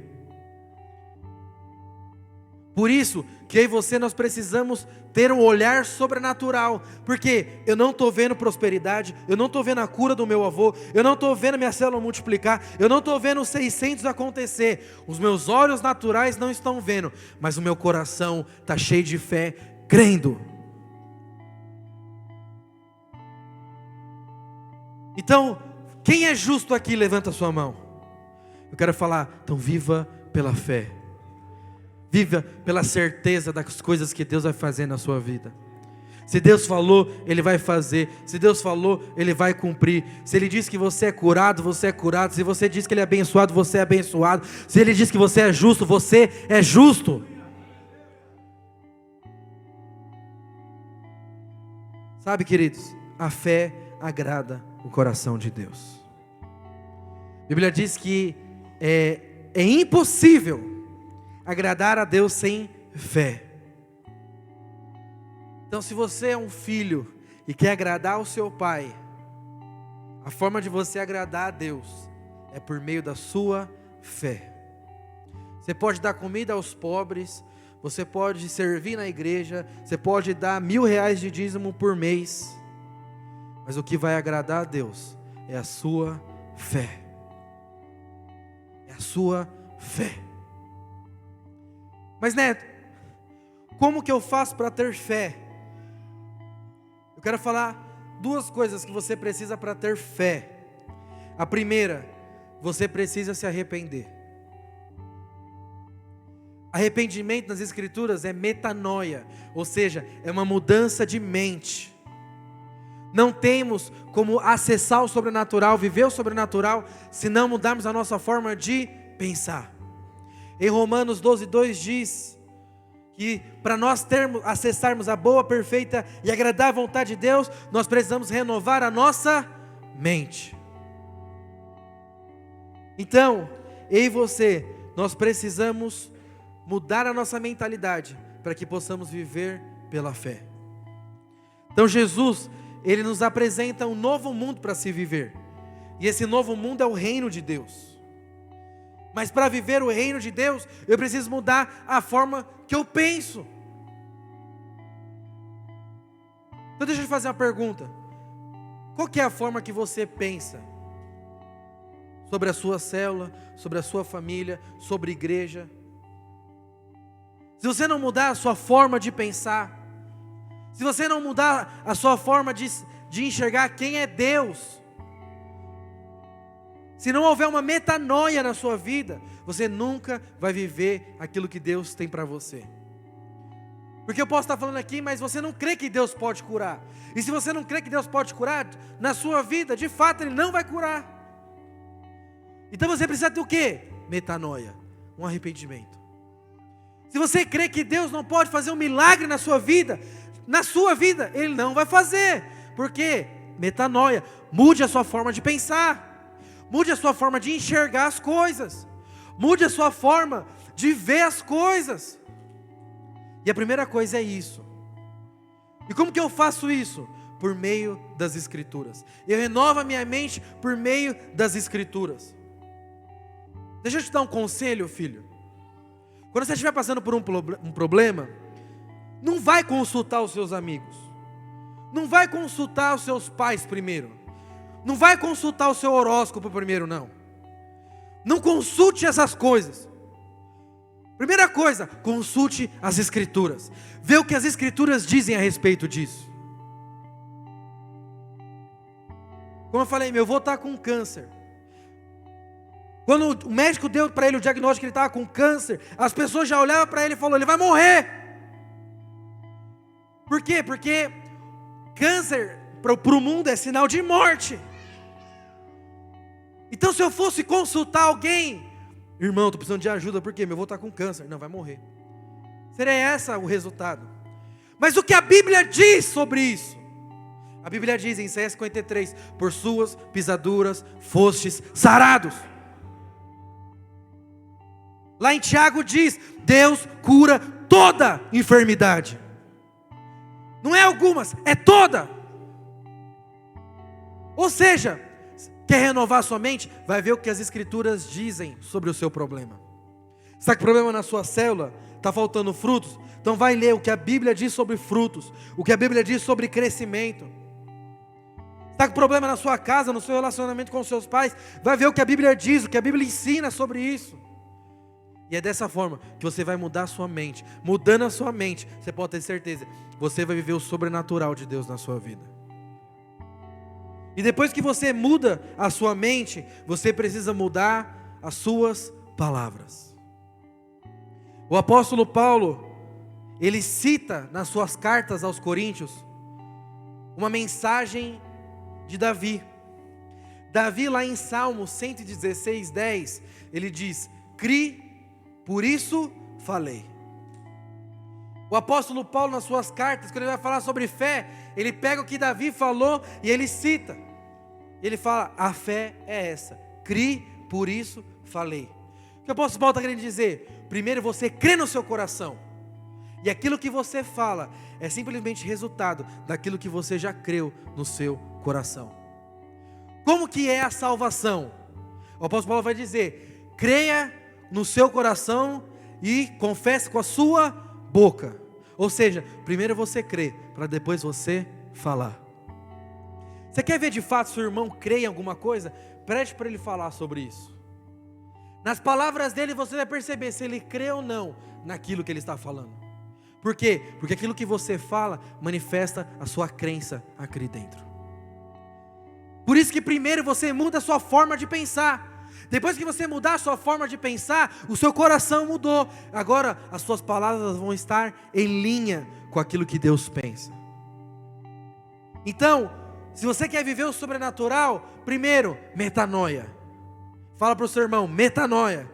Por isso que eu e você nós precisamos ter um olhar sobrenatural. Porque eu não estou vendo prosperidade, eu não estou vendo a cura do meu avô, eu não estou vendo minha célula multiplicar, eu não estou vendo os 600 acontecer. Os meus olhos naturais não estão vendo, mas o meu coração está cheio de fé, crendo. Então, quem é justo aqui, levanta a sua mão. Eu quero falar, então viva pela fé. Viva pela certeza das coisas que Deus vai fazer na sua vida. Se Deus falou, Ele vai fazer. Se Deus falou, Ele vai cumprir. Se Ele diz que você é curado, você é curado. Se você diz que Ele é abençoado, você é abençoado. Se Ele diz que você é justo, você é justo. Sabe, queridos, a fé agrada o coração de Deus. A Bíblia diz que é impossível agradar a Deus sem fé. Então, se você é um filho e quer agradar o seu pai, a forma de você agradar a Deus é por meio da sua fé. Você pode dar comida aos pobres, você pode servir na igreja, você pode dar R$1.000 de dízimo por mês, mas o que vai agradar a Deus é a sua fé. É a sua fé. Mas Neto, como que eu faço para ter fé? Eu quero falar duas coisas que você precisa para ter fé. A primeira, você precisa se arrepender. Arrependimento nas escrituras é metanoia, ou seja, é uma mudança de mente. Não temos como acessar o sobrenatural, viver o sobrenatural, se não mudarmos a nossa forma de pensar. Em Romanos 12:2 diz que para nós acessarmos a boa, perfeita e agradável vontade de Deus, nós precisamos renovar a nossa mente. Então, eu e você, nós precisamos mudar a nossa mentalidade para que possamos viver pela fé. Então Jesus, Ele nos apresenta um novo mundo para se viver. E esse novo mundo é o reino de Deus. Mas para viver o reino de Deus, eu preciso mudar a forma que eu penso. Então deixa eu te fazer uma pergunta. Qual que é a forma que você pensa? Sobre a sua célula, sobre a sua família, sobre a igreja. Se você não mudar a sua forma de pensar, se você não mudar a sua forma de enxergar quem é Deus, se não houver uma metanoia na sua vida, você nunca vai viver aquilo que Deus tem para você. Porque eu posso estar falando aqui, mas você não crê que Deus pode curar. E se você não crê que Deus pode curar, na sua vida, de fato, Ele não vai curar. Então você precisa ter o quê? Metanoia, um arrependimento. Se você crê que Deus não pode fazer um milagre na sua vida, Ele não vai fazer. Por quê? Metanoia. Mude a sua forma de pensar. Mude a sua forma de enxergar as coisas. Mude a sua forma de ver as coisas. E a primeira coisa é isso. E como que eu faço isso? Por meio das Escrituras. Eu renovo a minha mente por meio das Escrituras. Deixa eu te dar um conselho, filho. Quando você estiver passando por um problema, não vai consultar os seus amigos. Não vai consultar os seus pais primeiro. Não vai consultar o seu horóscopo primeiro, não. Não consulte essas coisas. Primeira coisa, consulte as Escrituras. Vê o que as Escrituras dizem a respeito disso. Como eu falei, meu avô está com câncer. Quando o médico deu para ele o diagnóstico que ele estava com câncer, as pessoas já olhavam para ele e falaram, ele vai morrer. Por quê? Porque câncer para o mundo é sinal de morte. Então se eu fosse consultar alguém, irmão, estou precisando de ajuda, por quê? Meu avô está com câncer. Não, vai morrer. Seria esse o resultado. Mas o que a Bíblia diz sobre isso? A Bíblia diz em Isaías 53, por suas pisaduras fostes sarados. Lá em Tiago diz, Deus cura toda enfermidade. Não é algumas, é toda. Ou seja, quer renovar sua mente? Vai ver o que as Escrituras dizem sobre o seu problema. Está com problema na sua célula? Está faltando frutos? Então vai ler o que a Bíblia diz sobre frutos, o que a Bíblia diz sobre crescimento. Está com problema na sua casa, no seu relacionamento com os seus pais? Vai ver o que a Bíblia diz, o que a Bíblia ensina sobre isso. E é dessa forma que você vai mudar a sua mente. Mudando a sua mente, você pode ter certeza, você vai viver o sobrenatural de Deus na sua vida. E depois que você muda a sua mente, você precisa mudar as suas palavras. O apóstolo Paulo, ele cita nas suas cartas aos Coríntios uma mensagem de Davi. Davi lá em Salmo 116, 10, ele diz, cri, por isso falei. O apóstolo Paulo nas suas cartas, quando ele vai falar sobre fé, ele pega o que Davi falou e ele cita. Ele fala, a fé é essa, cri, por isso falei. O que o apóstolo Paulo está querendo dizer? Primeiro você crê no seu coração, e aquilo que você fala é simplesmente resultado daquilo que você já creu no seu coração. Como que é a salvação? O apóstolo Paulo vai dizer, creia no seu coração e confesse com a sua boca. Ou seja, primeiro você crê, para depois você falar. Você quer ver de fato se o irmão crê em alguma coisa? Preste para ele falar sobre isso. Nas palavras dele você vai perceber se ele crê ou não naquilo que ele está falando. Por quê? Porque aquilo que você fala manifesta a sua crença aqui dentro. Por isso que primeiro você muda a sua forma de pensar. Depois que você mudar a sua forma de pensar, o seu coração mudou. Agora as suas palavras vão estar em linha com aquilo que Deus pensa. Então, se você quer viver o sobrenatural, primeiro, metanoia. Fala para o seu irmão, metanoia.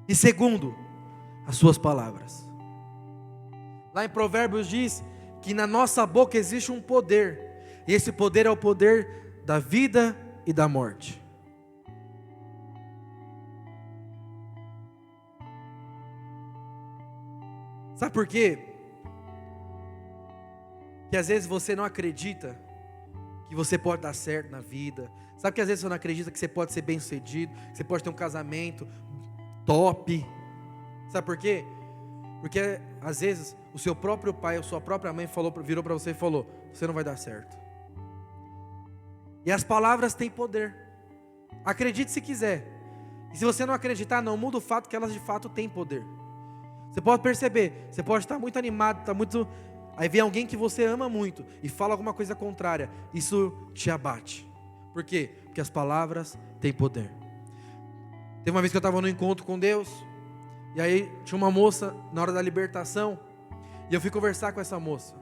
E segundo, as suas palavras. Lá em Provérbios diz que na nossa boca existe um poder. E esse poder é o poder da vida e da morte. Sabe por quê? Que às vezes você não acredita que você pode dar certo na vida. Sabe que às vezes você não acredita que você pode ser bem sucedido, que você pode ter um casamento top. Sabe por quê? Porque às vezes o seu próprio pai ou sua própria mãe virou para você e falou, você não vai dar certo. E as palavras têm poder. Acredite se quiser. E se você não acreditar, não muda o fato que elas de fato têm poder. Você pode perceber, você pode estar muito animado, estar muito... Aí vem alguém que você ama muito e fala alguma coisa contrária, isso te abate. Por quê? Porque as palavras têm poder. Teve uma vez que eu estava no encontro com Deus, e aí tinha uma moça na hora da libertação, e eu fui conversar com essa moça.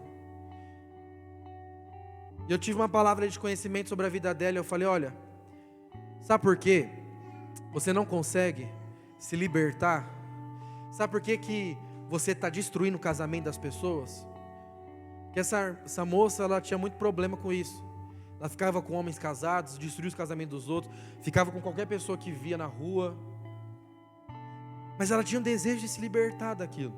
E eu tive uma palavra de conhecimento sobre a vida dela, e eu falei, olha, sabe por quê? Você não consegue se libertar? Sabe por quê que você está destruindo o casamento das pessoas? Porque essa moça, ela tinha muito problema com isso. Ela ficava com homens casados, destruía os casamentos dos outros, ficava com qualquer pessoa que via na rua. Mas ela tinha um desejo de se libertar daquilo.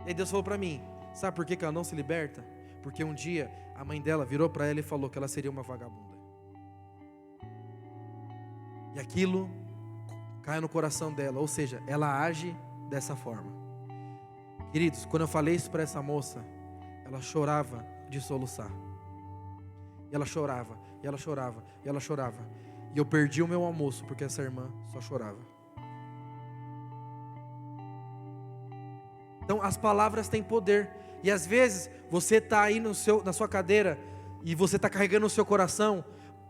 E aí Deus falou para mim, sabe por que ela não se liberta? Porque um dia a mãe dela virou para ela e falou que ela seria uma vagabunda. E aquilo caiu no coração dela, ou seja, ela age dessa forma. Queridos, quando eu falei isso para essa moça, ela chorava de soluçar. E ela chorava, e ela chorava, e ela chorava. E eu perdi o meu almoço porque essa irmã só chorava. Então as palavras têm poder. E às vezes você está aí na sua cadeira e você está carregando no seu coração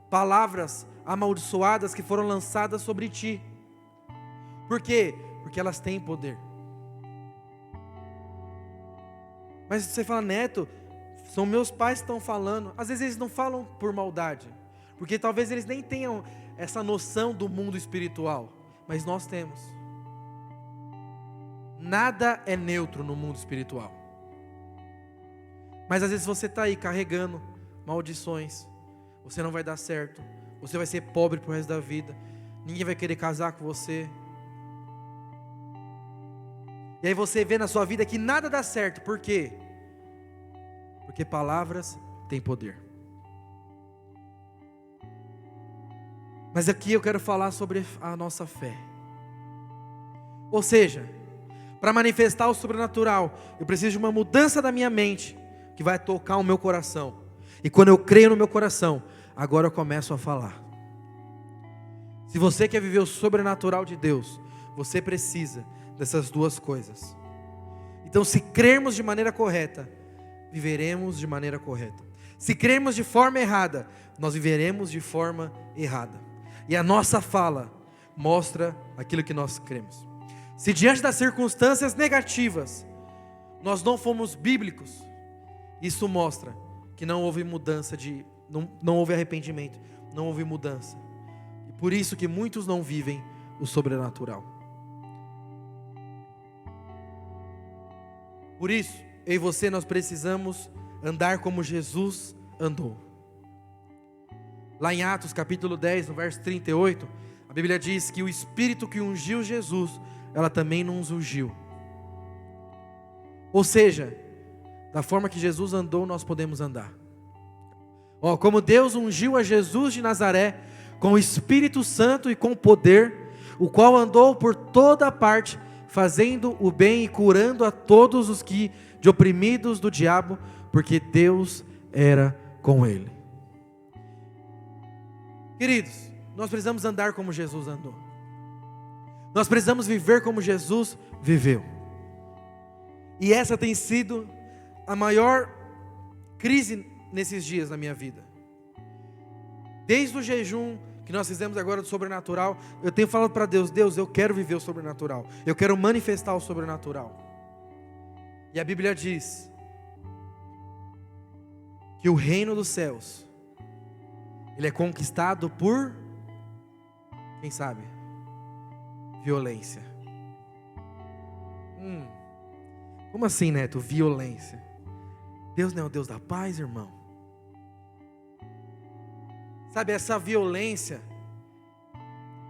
palavras amaldiçoadas que foram lançadas sobre ti. Por quê? Porque elas têm poder. Mas você fala, Neto, são meus pais que estão falando. Às vezes eles não falam por maldade, porque talvez eles nem tenham essa noção do mundo espiritual, mas nós temos. Nada é neutro no mundo espiritual. Mas às vezes você está aí carregando maldições, você não vai dar certo, você vai ser pobre pro resto da vida, ninguém vai querer casar com você. E aí você vê na sua vida que nada dá certo, por quê? Porque palavras têm poder. Mas aqui eu quero falar sobre a nossa fé. Ou seja, para manifestar o sobrenatural, eu preciso de uma mudança da minha mente, que vai tocar o meu coração. E quando eu creio no meu coração, agora eu começo a falar. Se você quer viver o sobrenatural de Deus, você precisa dessas duas coisas. Então, se crermos de maneira correta, viveremos de maneira correta. Se crermos de forma errada, nós viveremos de forma errada. E a nossa fala mostra aquilo que nós cremos. Se diante das circunstâncias negativas, nós não fomos bíblicos, isso mostra que não houve mudança não houve arrependimento, não houve mudança. E por isso que muitos não vivem o sobrenatural. Por isso, eu e você, nós precisamos andar como Jesus andou. Lá em Atos capítulo 10, no verso 38, a Bíblia diz que o Espírito que ungiu Jesus, ela também nos ungiu. Ou seja, da forma que Jesus andou, nós podemos andar. Como Deus ungiu a Jesus de Nazaré com o Espírito Santo e com poder, o qual andou por toda parte, fazendo o bem e curando a todos os que de oprimidos do diabo, porque Deus era com ele. Queridos, nós precisamos andar como Jesus andou. Nós precisamos viver como Jesus viveu. E essa tem sido a maior crise nesses dias na minha vida. Desde o jejum que nós fizemos agora do sobrenatural, eu tenho falado para Deus, Deus, eu quero viver o sobrenatural. Eu quero manifestar o sobrenatural. E a Bíblia diz que o reino dos céus, ele é conquistado por, quem sabe? Violência. Como assim, Neto? Violência. Deus não é o Deus da paz, irmão? Sabe, essa violência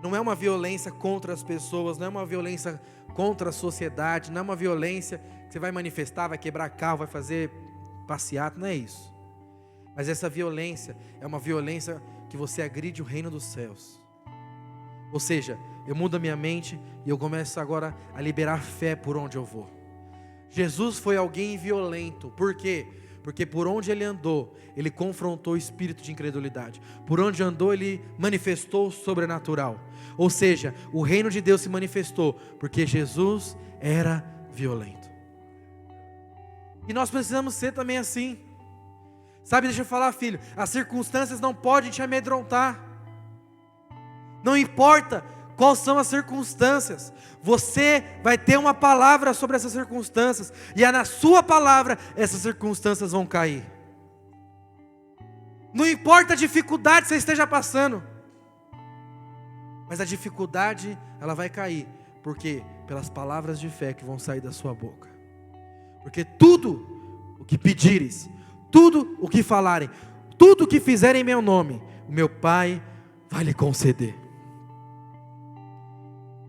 não é uma violência contra as pessoas, não é uma violência contra a sociedade, não é uma violência que você vai manifestar, vai quebrar carro, vai fazer passeata, não é isso. Mas essa violência é uma violência que você agride o reino dos céus. Ou seja, eu mudo a minha mente e eu começo agora a liberar fé por onde eu vou. Jesus foi alguém violento, por quê? Porque por onde ele andou, ele confrontou o espírito de incredulidade. Por onde andou, ele manifestou o sobrenatural. Ou seja, o reino de Deus se manifestou, porque Jesus era violento. E nós precisamos ser também assim. Sabe, deixa eu falar, filho, as circunstâncias não podem te amedrontar. Não importa quais são as circunstâncias, você vai ter uma palavra sobre essas circunstâncias, e é na sua palavra essas circunstâncias vão cair. Não importa a dificuldade que você esteja passando, mas a dificuldade ela vai cair, porque pelas palavras de fé que vão sair da sua boca. Porque tudo o que pedires, tudo o que falarem, tudo o que fizerem em meu nome, o meu Pai vai lhe conceder.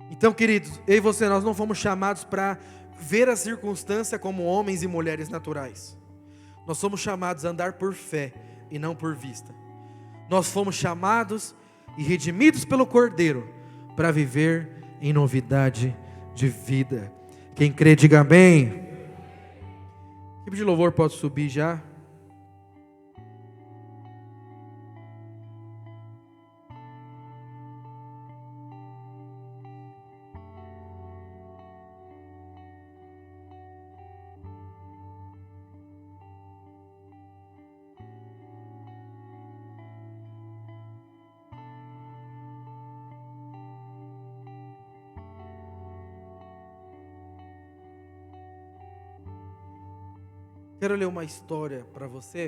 Então, queridos, eu e você, nós não fomos chamados para ver a circunstância como homens e mulheres naturais. Nós somos chamados a andar por fé e não por vista. Nós fomos chamados e redimidos pelo Cordeiro para viver em novidade de vida. Quem crê, diga amém. A equipe de louvor pode subir já. quero ler uma história para você.